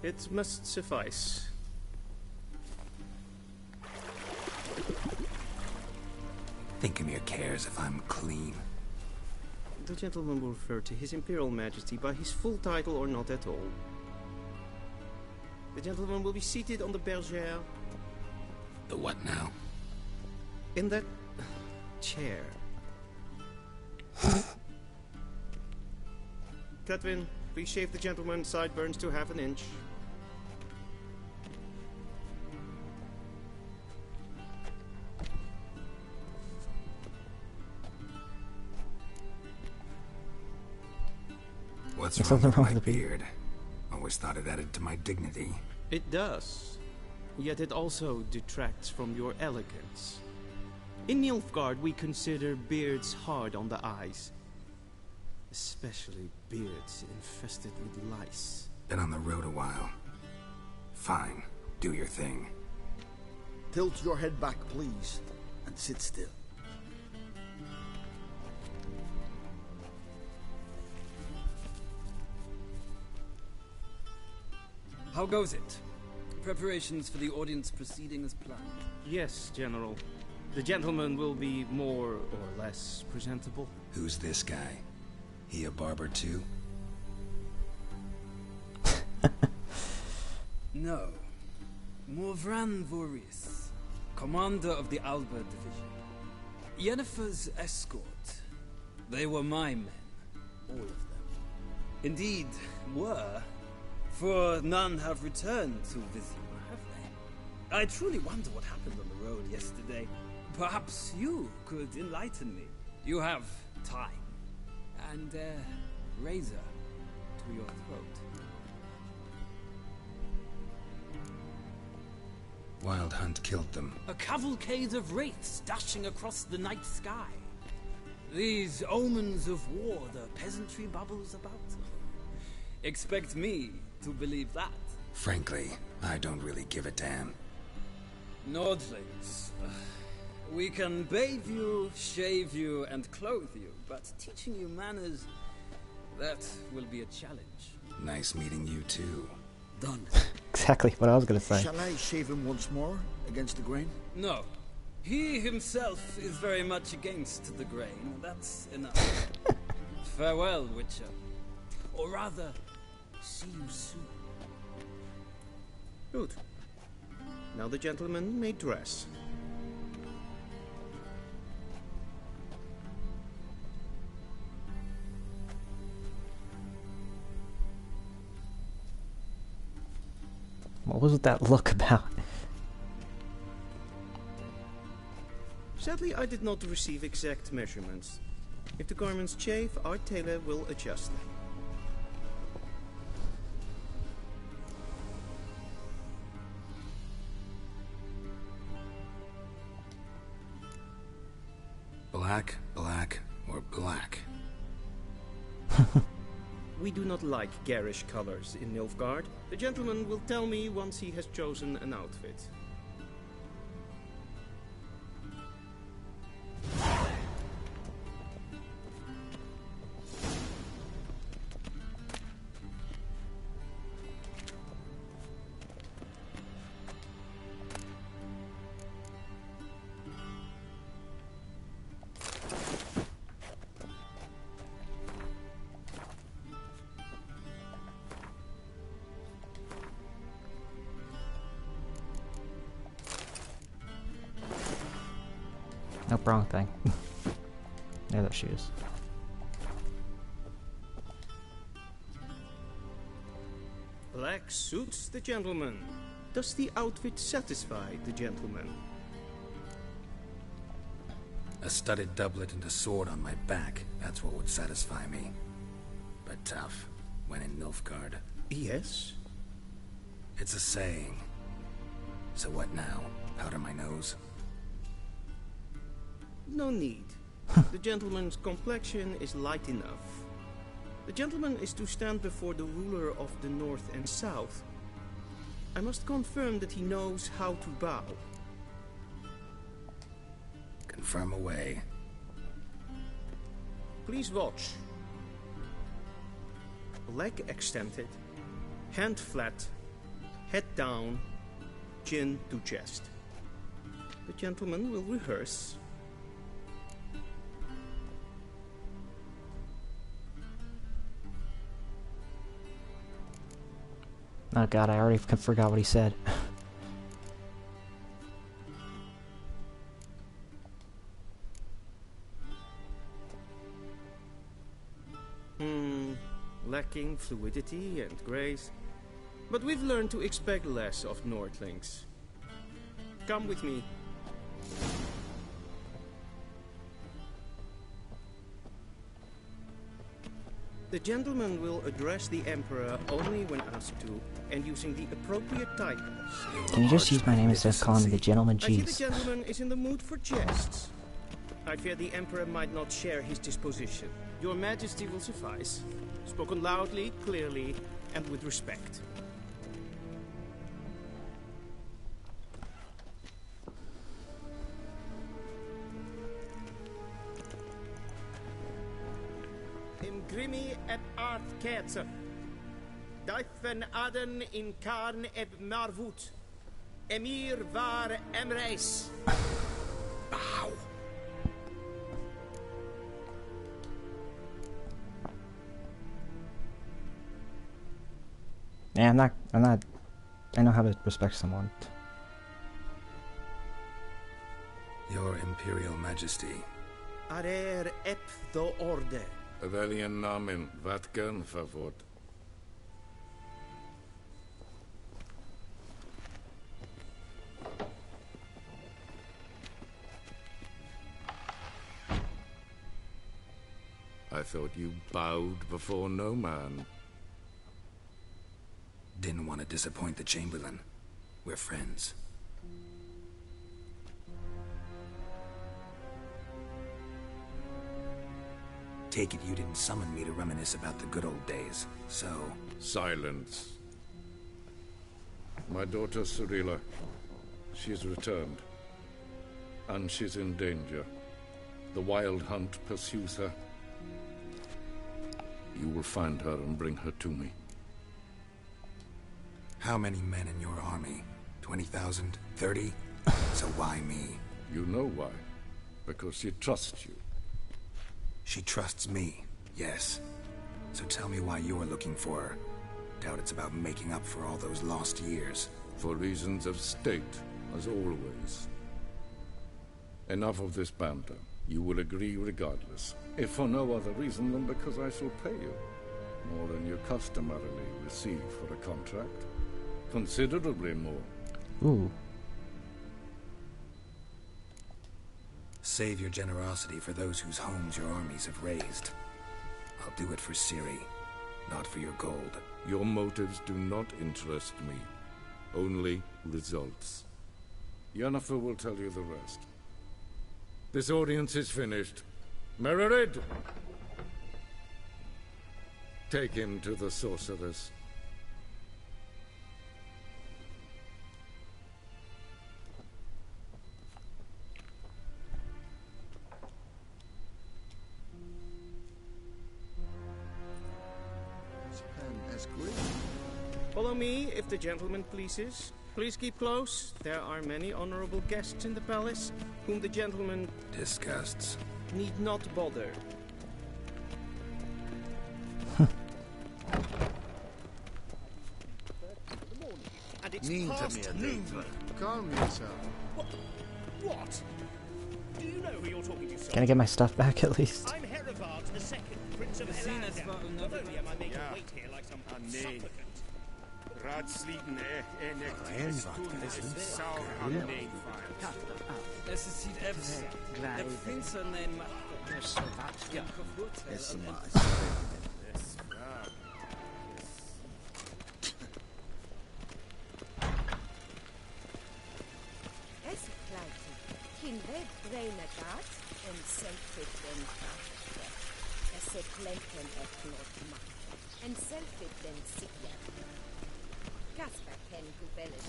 It must suffice. Think Emir cares if I'm clean. The gentleman will refer to His Imperial Majesty by his full title or not at all. The gentleman will be seated on the bergère. The what now? In that chair. Cletwin, please shave the gentleman's sideburns to ½ inch. What's There's wrong something with wrong my with the beard? Always thought it added to my dignity. It does. Yet it also detracts from your elegance. In Nilfgaard, we consider beards hard on the eyes. Especially beards infested with lice. Been on the road a while. Fine. Do your thing. Tilt your head back, please, and sit still. How goes it? Preparations for the audience proceeding as planned? Yes, General. The gentleman will be more or less presentable. Who's this guy? He a barber too? No. Morvran Voorhis, commander of the Alba Division. Yennefer's escort. They were my men. All of them. Indeed, were. For none have returned to Vizima, have they? I truly wonder what happened on the road yesterday. Perhaps you could enlighten me. You have time. And razor to your throat. Wild Hunt killed them. A cavalcade of wraiths dashing across the night sky. These omens of war the peasantry bubbles about. Expect me to believe that. Frankly, I don't really give a damn. Nordlings. We can bathe you, shave you, and clothe you, but teaching you manners, that will be a challenge. Nice meeting you too. Done. Exactly what I was gonna say. Shall I shave him once more, against the grain? No. He himself is very much against the grain. That's enough. Farewell, Witcher. Or rather, see you soon. Good. Now the gentleman may dress. What was that look about? Sadly, I did not receive exact measurements. If the garments chafe, our tailor will adjust them. Black, black, or black? We do not like garish colors in Nilfgaard. The gentleman will tell me once he has chosen an outfit. Nope, wrong thing. There that she is. Black suits the gentleman. Does the outfit satisfy the gentleman? A studded doublet and a sword on my back, that's what would satisfy me. But tough, when in Nilfgaard. Yes? It's a saying. So what now? Powder my nose? No need. The gentleman's complexion is light enough. The gentleman is to stand before the ruler of the North and South. I must confirm that he knows how to bow. Confirm away. Please watch. Leg extended, hand flat, head down, chin to chest. The gentleman will rehearse. Oh god, I already forgot what he said. Lacking fluidity and grace. But we've learned to expect less of Nordlings. Come with me. The gentleman will address the Emperor only when asked to, and using the appropriate titles. Can you just use my name instead of calling me the gentleman? I see Jeez. the gentleman is in the mood for jests. I fear the Emperor might not share his disposition. Your Majesty will suffice. Spoken loudly, clearly, and with respect. Imgrimi et art ketzer. Duifen aden in karn eb marvut. Emir var emreis. Ow. Yeah, I'm not, I know how to respect someone. Your Imperial Majesty. Arer ep do orde. Welchen Namen, wat gern verwort? I thought you bowed before no man. Didn't want to disappoint the Chamberlain. We're friends. Take it you didn't summon me to reminisce about the good old days, so... Silence. My daughter Cirilla, she's returned. And she's in danger. The Wild Hunt pursues her. You will find her and bring her to me. How many men in your army? 20,000? 30? So why me? You know why. Because she trusts you. She trusts me, yes. So tell me why you're looking for her. Doubt it's about making up for all those lost years. For reasons of state, as always. Enough of this banter. You will agree regardless. If for no other reason than because I shall pay you. More than you customarily receive for a contract. Considerably more. Ooh. Save your generosity for those whose homes your armies have razed. I'll do it for Ciri, not for your gold. Your motives do not interest me. Only results. Yennefer will tell you the rest. This audience is finished. Mererid! Take him to the sorceress. Follow me, if the gentleman pleases. Please keep close. There are many honorable guests in the palace, whom the gentleman... disgusts. ...need not bother. And it's past noon. Calm yourself. What? Do you know who you're talking to, sir? Can I get my stuff back at least? I'm Herivard II, Prince of Helanda. Not only am I making wait here like some supplicant. Es ist Evsa. Der Prinz Kin red brainer gat en selfit den krafte. Es er klempen et not macht. En selfit den sikler.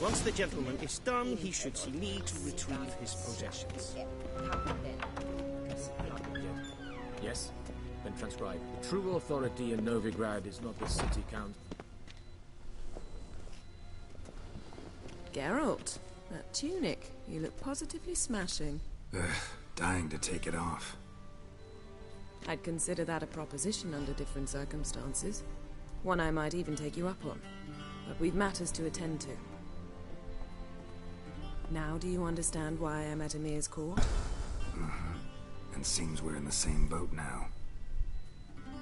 Once the gentleman is done, he should see me to retrieve his possessions. Yes? Then transcribe. The true authority in Novigrad is not the city count. Geralt, that tunic. You look positively smashing. Ugh, dying to take it off. I'd consider that a proposition under different circumstances. One I might even take you up on. but we've matters to attend to. Now do you understand why I'm at Emir's court? And seems we're in the same boat now.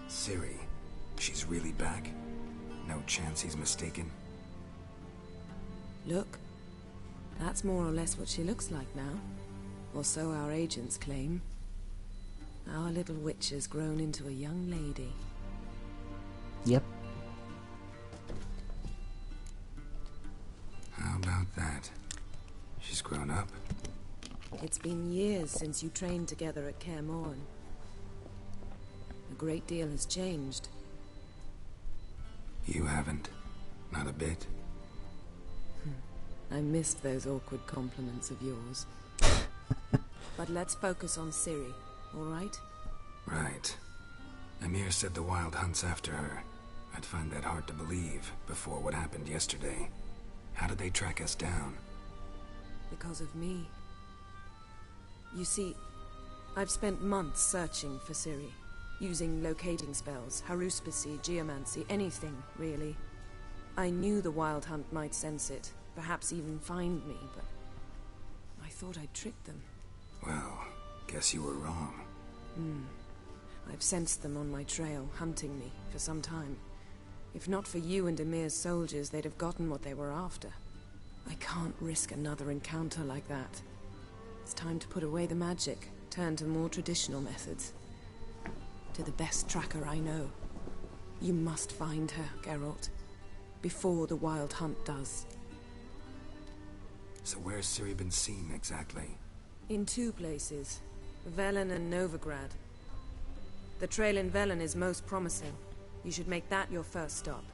Ciri, she's really back? No chance he's mistaken? Look, that's more or less what she looks like now. Or so our agents claim. Our little witch has grown into a young lady. Yep. How about that? She's grown up. It's been years since you trained together at Kaer Morhen. A great deal has changed. You haven't. Not a bit. I missed those awkward compliments of yours. But let's focus on Ciri, all right? Right. Emir said the Wild Hunt's after her. I'd find that hard to believe before what happened yesterday. How did they track us down? Because of me. You see, I've spent months searching for Ciri, using locating spells, haruspicy, geomancy, anything, really. I knew the Wild Hunt might sense it, perhaps even find me, but I thought I'd tricked them. Well, guess you were wrong. I've sensed them on my trail, hunting me, for some time. If not for you and Emir's soldiers, they'd have gotten what they were after. I can't risk another encounter like that. It's time to put away the magic, turn to more traditional methods. To the best tracker I know. You must find her, Geralt. Before the Wild Hunt does. So where's Ciri been seen, exactly? In 2 places. Velen and Novigrad. The trail in Velen is most promising. You should make that your first stop.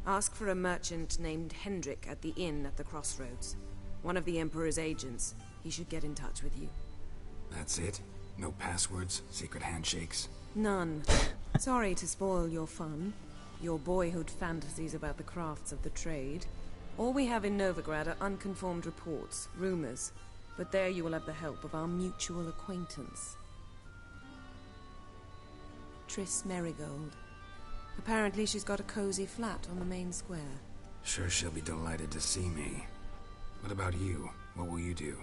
Ask for a merchant named Hendrik at the inn at the crossroads. One of the Emperor's agents. He should get in touch with you. That's it? No passwords? Secret handshakes? None. Sorry to spoil your fun. Your boyhood fantasies about the crafts of the trade. All we have in Novigrad are unconfirmed reports, rumors. But there you will have the help of our mutual acquaintance. Triss Merigold. Apparently she's got a cozy flat on the main square. Sure she'll be delighted to see me. What about you? What will you do?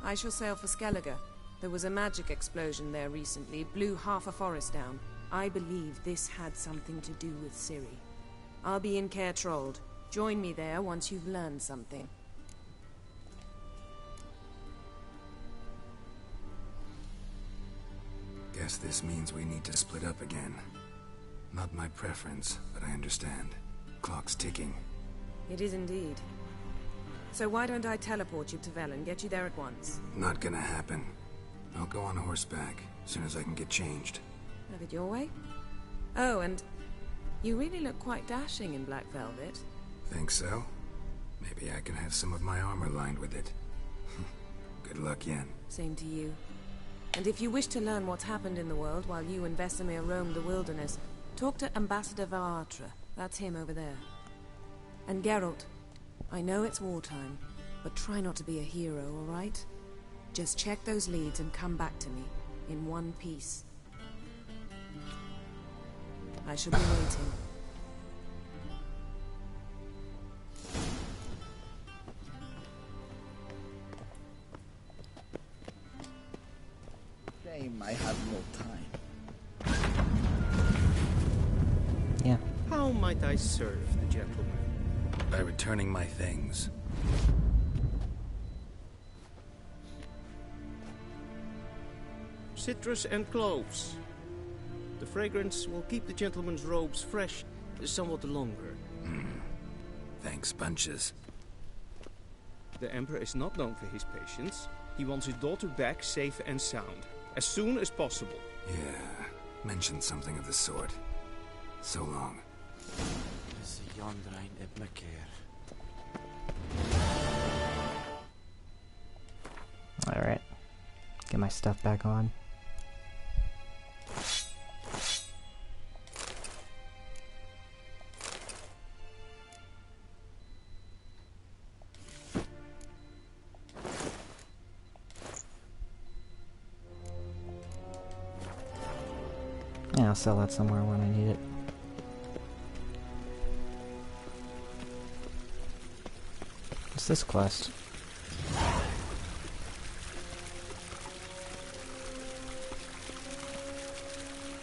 I shall sail for Skellige. There was a magic explosion there recently, blew half a forest down. I believe this had something to do with Ciri. I'll be in Caer Trolde. Join me there once you've learned something. Guess this means we need to split up again. Not my preference, but I understand. Clock's ticking. It is indeed. So why don't I teleport you to Velen, get you there at once? Not gonna happen. I'll go on horseback, as soon as I can get changed. Have it your way? Oh, and you really look quite dashing in black velvet. Think so? Maybe I can have some of my armor lined with it. Good luck, Yen. Same to you. And if you wish to learn what's happened in the world while you and Vesemir roamed the wilderness, talk to Ambassador Varatra. That's him over there. And Geralt, I know it's wartime, but try not to be a hero, all right? Just check those leads and come back to me, in one piece. I shall be waiting. Shame I have no time. Yeah. How might I serve the gentleman? By returning my things. Citrus and cloves. The fragrance will keep the gentleman's robes fresh somewhat longer. Thanks, bunches. The Emperor is not known for his patience. He wants his daughter back safe and sound, as soon as possible. Yeah, mentioned something of the sort. So long. Alright. Get my stuff back on. Yeah, I'll sell that somewhere when I need it. What's this quest?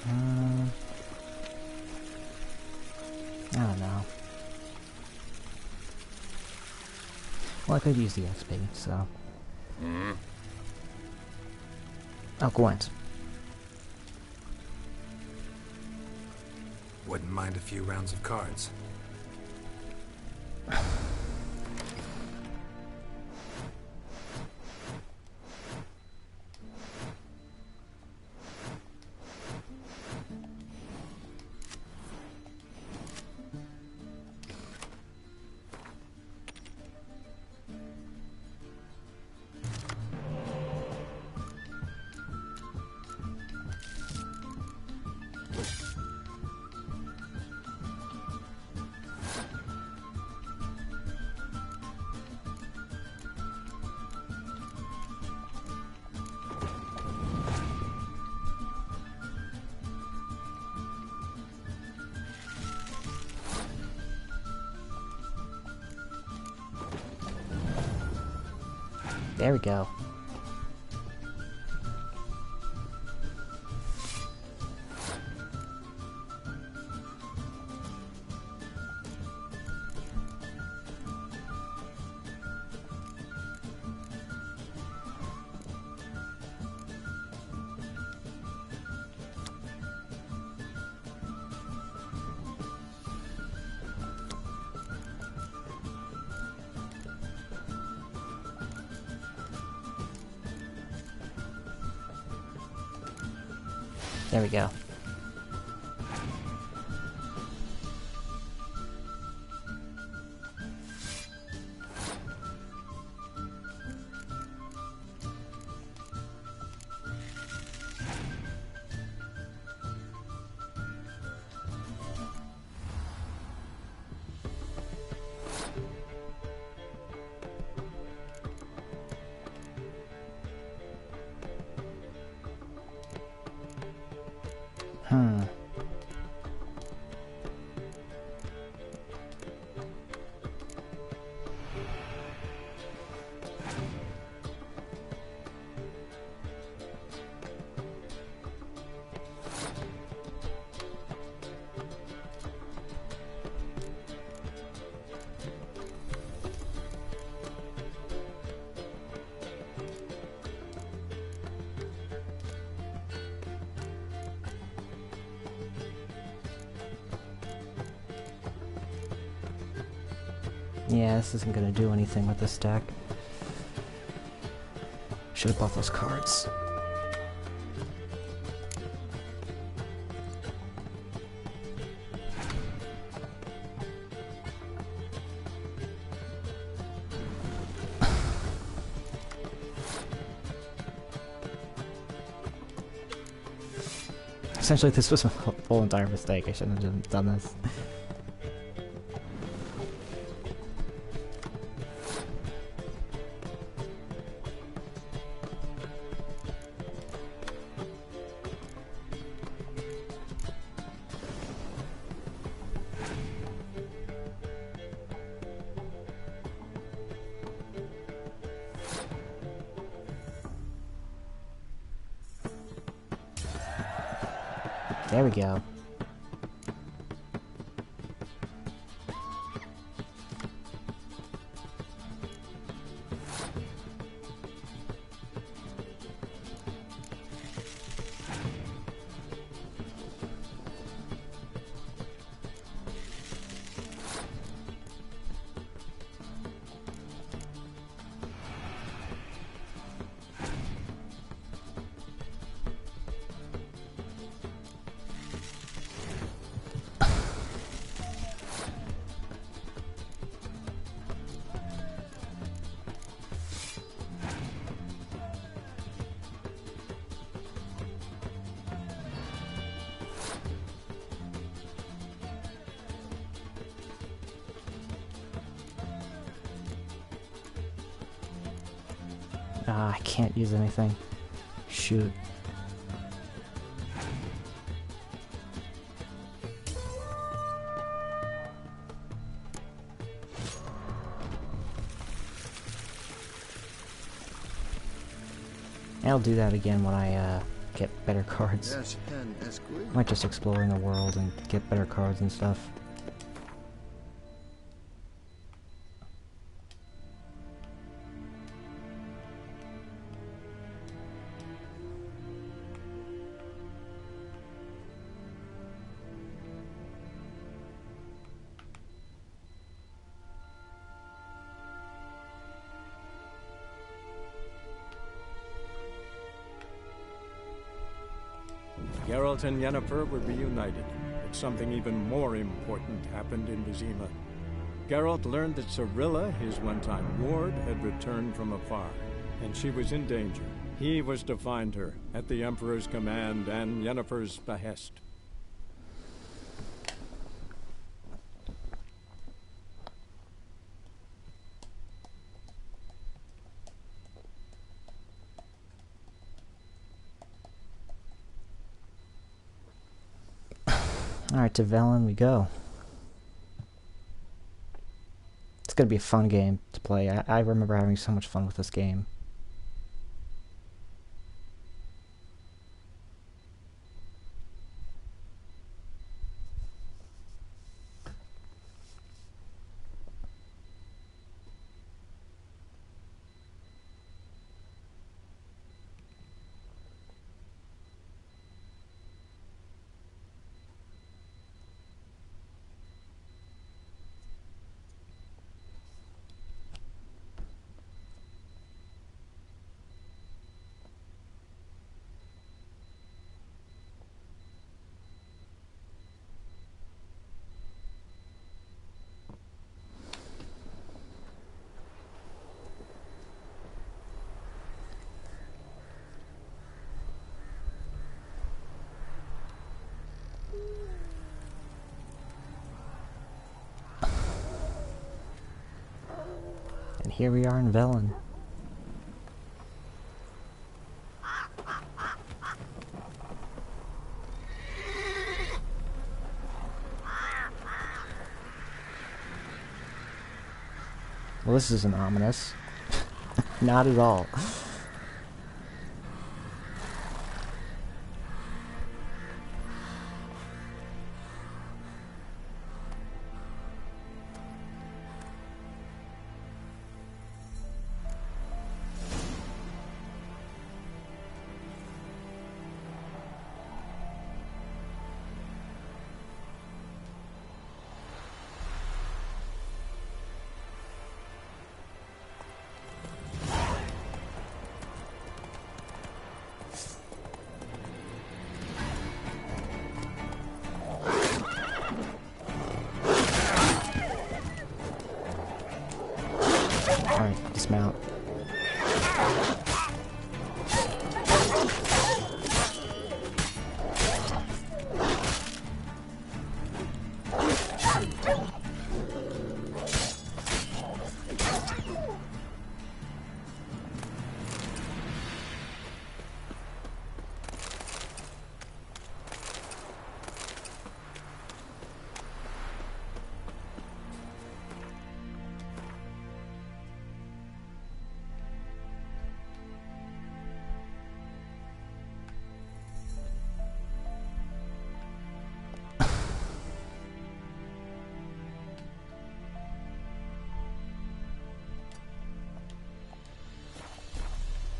I don't know. Well, I could use the XP, so... Oh, Gwent. Wouldn't mind a few rounds of cards. There we go. There we go. Yeah, this isn't gonna do anything with this deck. Should have bought those cards. Essentially, this was a whole entire mistake. I shouldn't have done this. There we go. Ah, I can't use anything. Shoot. I'll do that again when I get better cards. Might just explore in the world and get better cards and stuff. Geralt and Yennefer were reunited, but something even more important happened in Vizima. Geralt learned that Cirilla, his one-time ward, had returned from afar, and she was in danger. He was to find her, at the Emperor's command and Yennefer's behest. Alright, to Velen we go. It's gonna be a fun game to play. I remember having so much fun with this game. And here we are in Velen. Well, this isn't ominous. Not at all. Alright, dismount.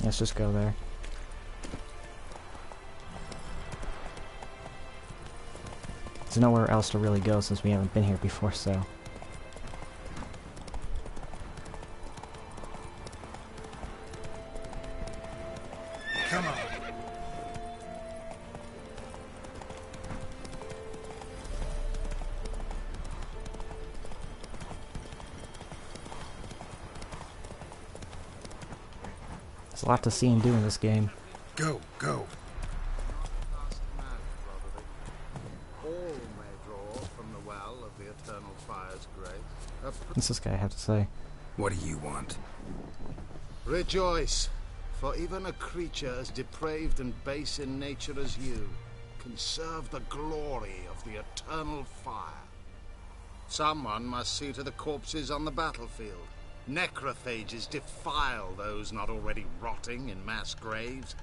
Let's just go there. There's nowhere else to really go since we haven't been here before, so... Come on. There's a lot to see and do in this game. Go, go. What's this guy have to say? What do you want? Rejoice, for even a creature as depraved and base in nature as you can serve the glory of the eternal fire. Someone must see to the corpses on the battlefield. Necrophages defile those not already rotting in mass graves.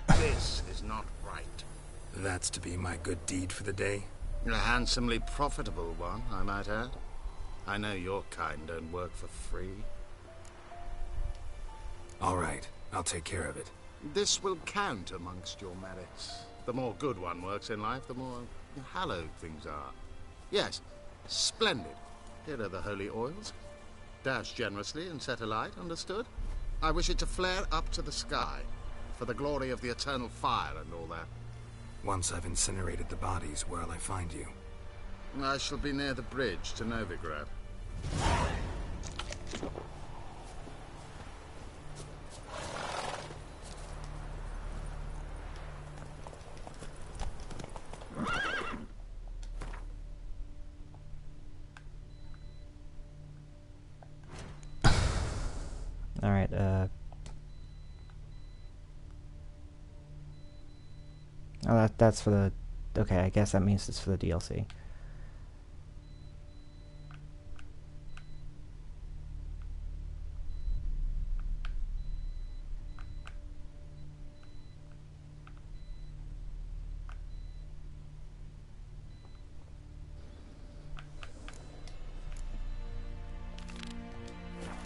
This is not right. That's to be my good deed for the day? A handsomely profitable one, I might add. I know your kind don't work for free. All right, I'll take care of it. This will count amongst your merits. The more good one works in life, the more hallowed things are. Yes, splendid. Here are the holy oils. Dash generously and set alight, understood? I wish it to flare up to the sky, for the glory of the eternal fire and all that. Once I've incinerated the bodies, where'll I find you? I shall be near the bridge to Novigrad. Alright, oh, that's for the... Okay, I guess that means it's for the DLC.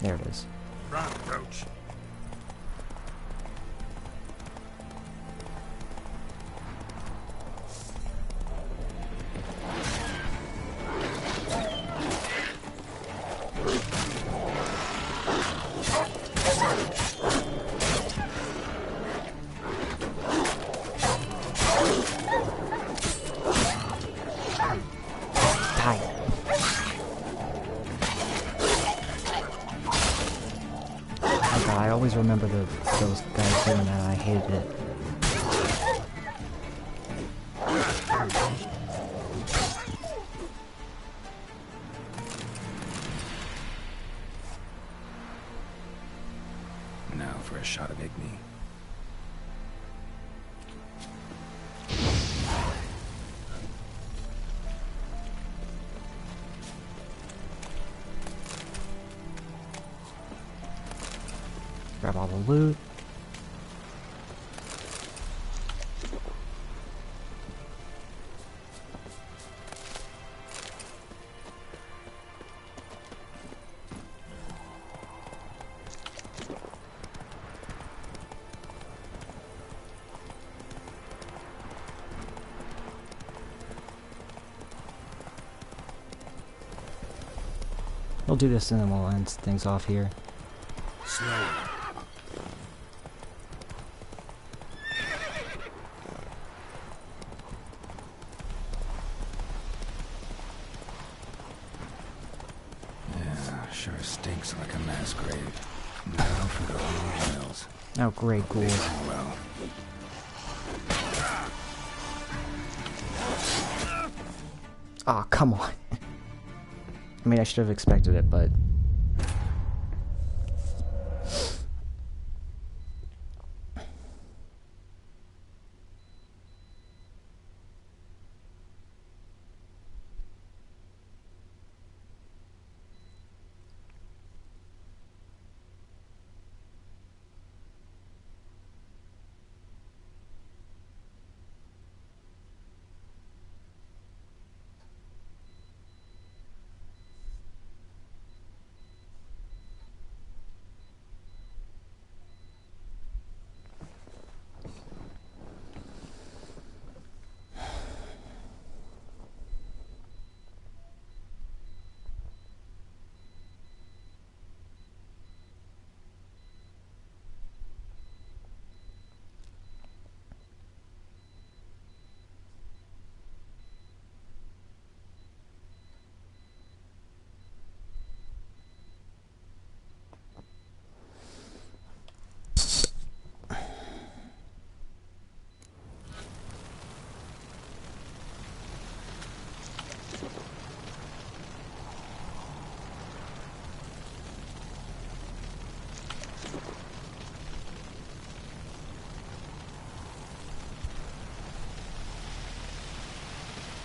There it is. Round approach. I always remember those guys doing that. I hated it. Now for a shot of Igni. Grab all the loot. We'll do this and then we'll end things off here. Slowly. Sure stinks like a mass grave. Now for the holy oils. Oh, great ghouls. Well. Oh, come on. I mean, I should have expected it, but...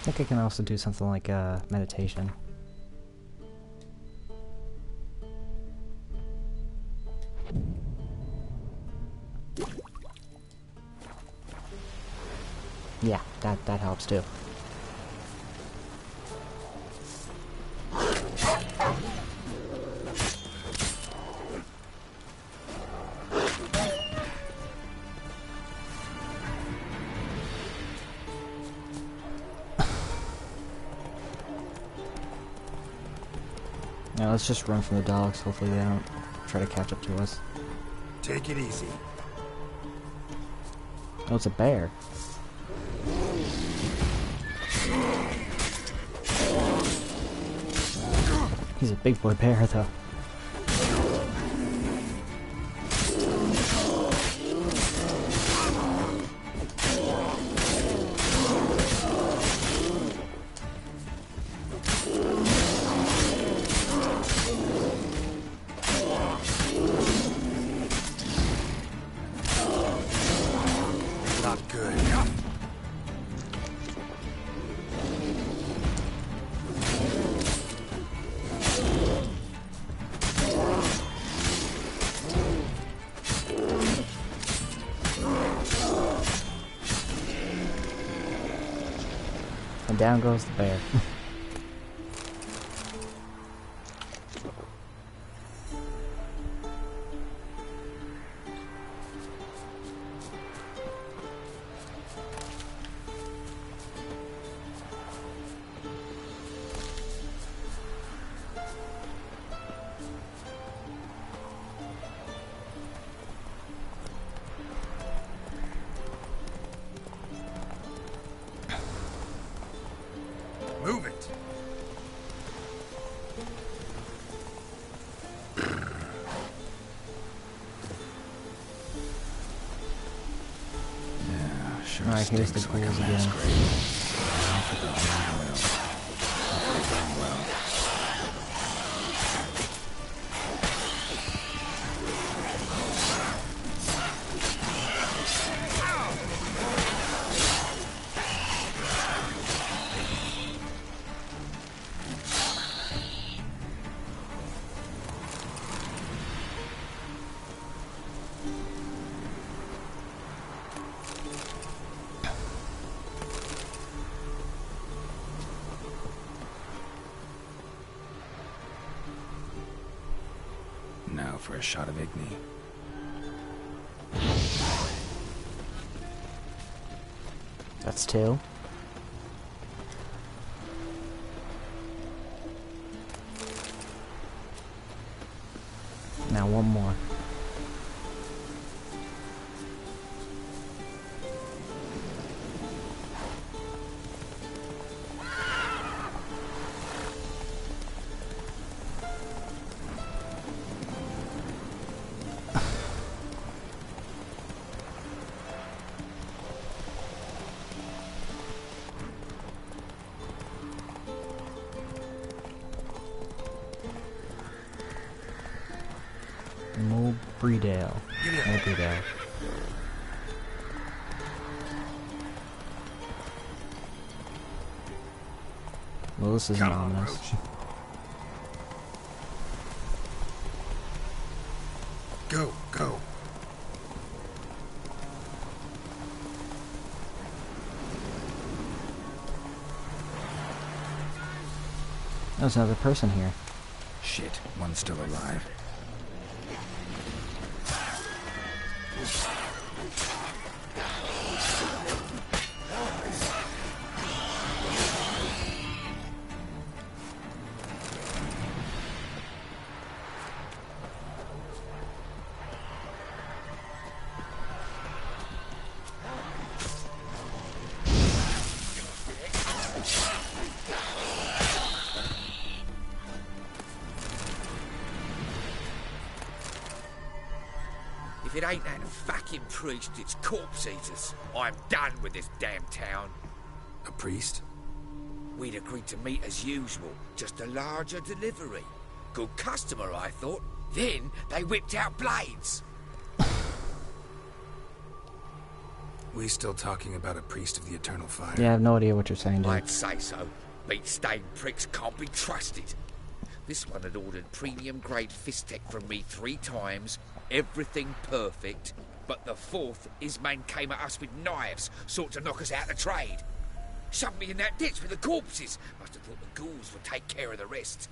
I think I can also do something like meditation. Yeah, that helps too. Now let's just run from the dogs. Hopefully they don't try to catch up to us. Take it easy. Oh, it's a bear. He's a big boy bear, though. Not good. And down goes the bear. Move it. Yeah, sure. Alright, here's the ghouls again. Now for a shot of Igni. That's two. Now one more. Mulbredale. Mulbredale. Well, this isn't ominous. Go, go. There's another person here. Shit, one's still alive. If it ain't that fucking priest, it's corpse eaters. I'm done with this damn town. A priest? We'd agreed to meet as usual, just a larger delivery. Good customer, I thought. Then they whipped out blades. We still talking about a priest of the eternal fire? Yeah, I have no idea what you're saying, dude. I'd say so. Meat-stained pricks can't be trusted. This one had ordered premium-grade fist tech from me 3 times, everything perfect, But the fourth, his men came at us with knives, sought to knock us out of trade. Shoved me in that ditch with the corpses. Must have thought the ghouls would take care of the rest.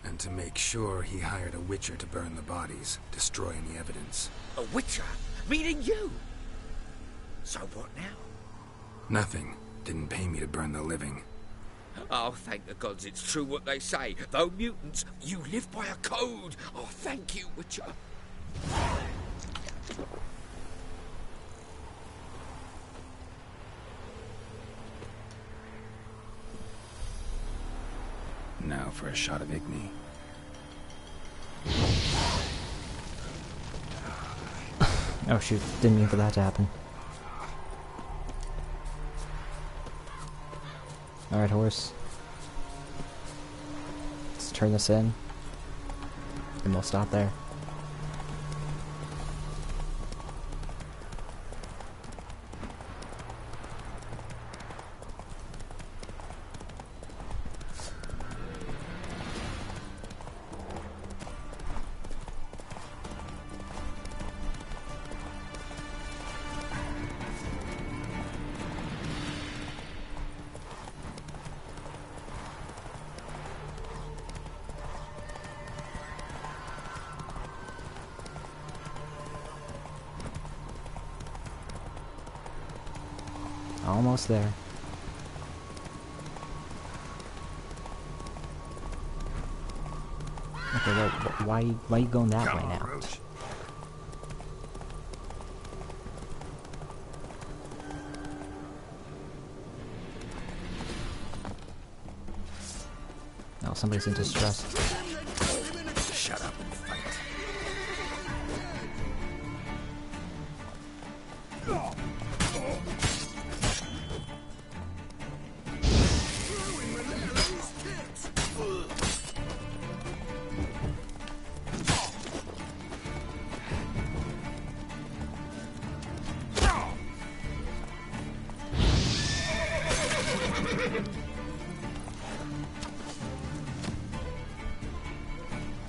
And to make sure, he hired a witcher to burn the bodies, destroy any evidence. A witcher? Meaning you? So what now? Nothing. Didn't pay me to burn the living. Oh, thank the gods it's true what they say. Though mutants, you live by a code. Oh, thank you, Witcher. Now for a shot of Igni. Oh shoot, didn't mean for that to happen. Alright, horse. Let's turn this in. And we'll stop there. Almost there. Okay, well, why are you going that way now? Oh, somebody's in distress. Shut up and fight.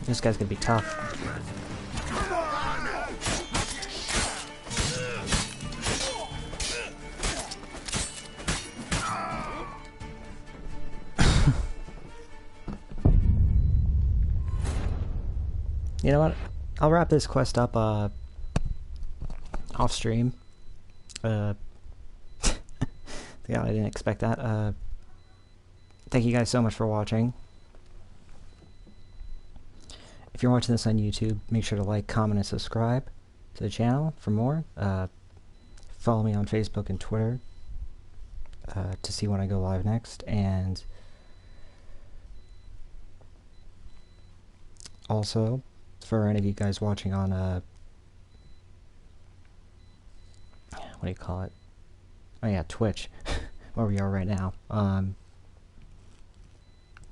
This guy's gonna be tough. You know what? I'll wrap this quest up off stream. Yeah, I didn't expect that. Thank you guys so much for watching. If you're watching this on YouTube, make sure to like, comment, and subscribe to the channel for more. Follow me on Facebook and Twitter to see when I go live next. And also, for any of you guys watching on, what do you call it? Oh yeah, Twitch, where we are right now.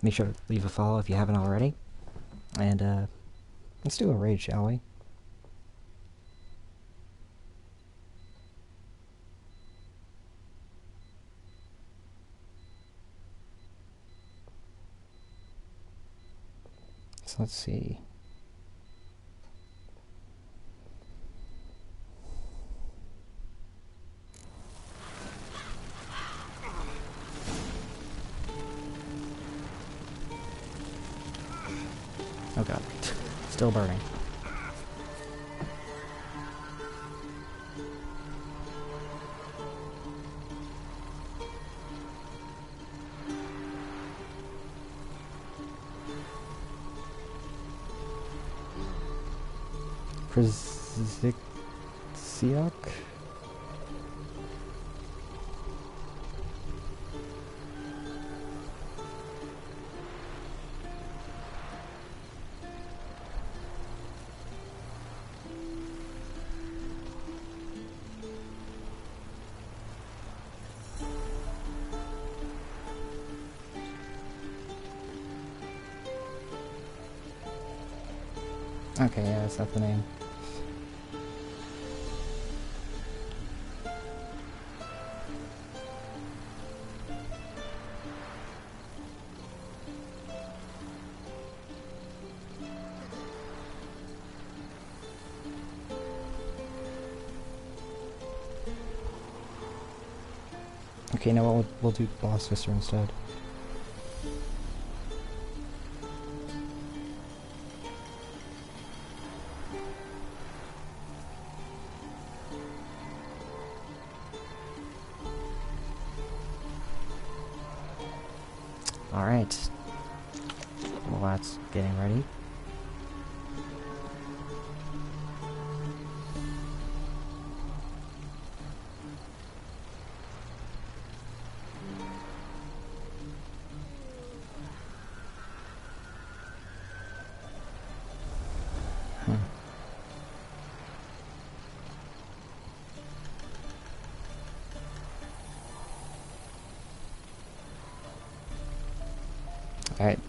Make sure to leave a follow if you haven't already. And, let's do a raid, shall we? So let's see. Oh god. Still burning. Siak? Okay, yeah, that's not the name. Okay, no, we'll do Boss Fister instead. Alright. Well, that's getting ready. Alright,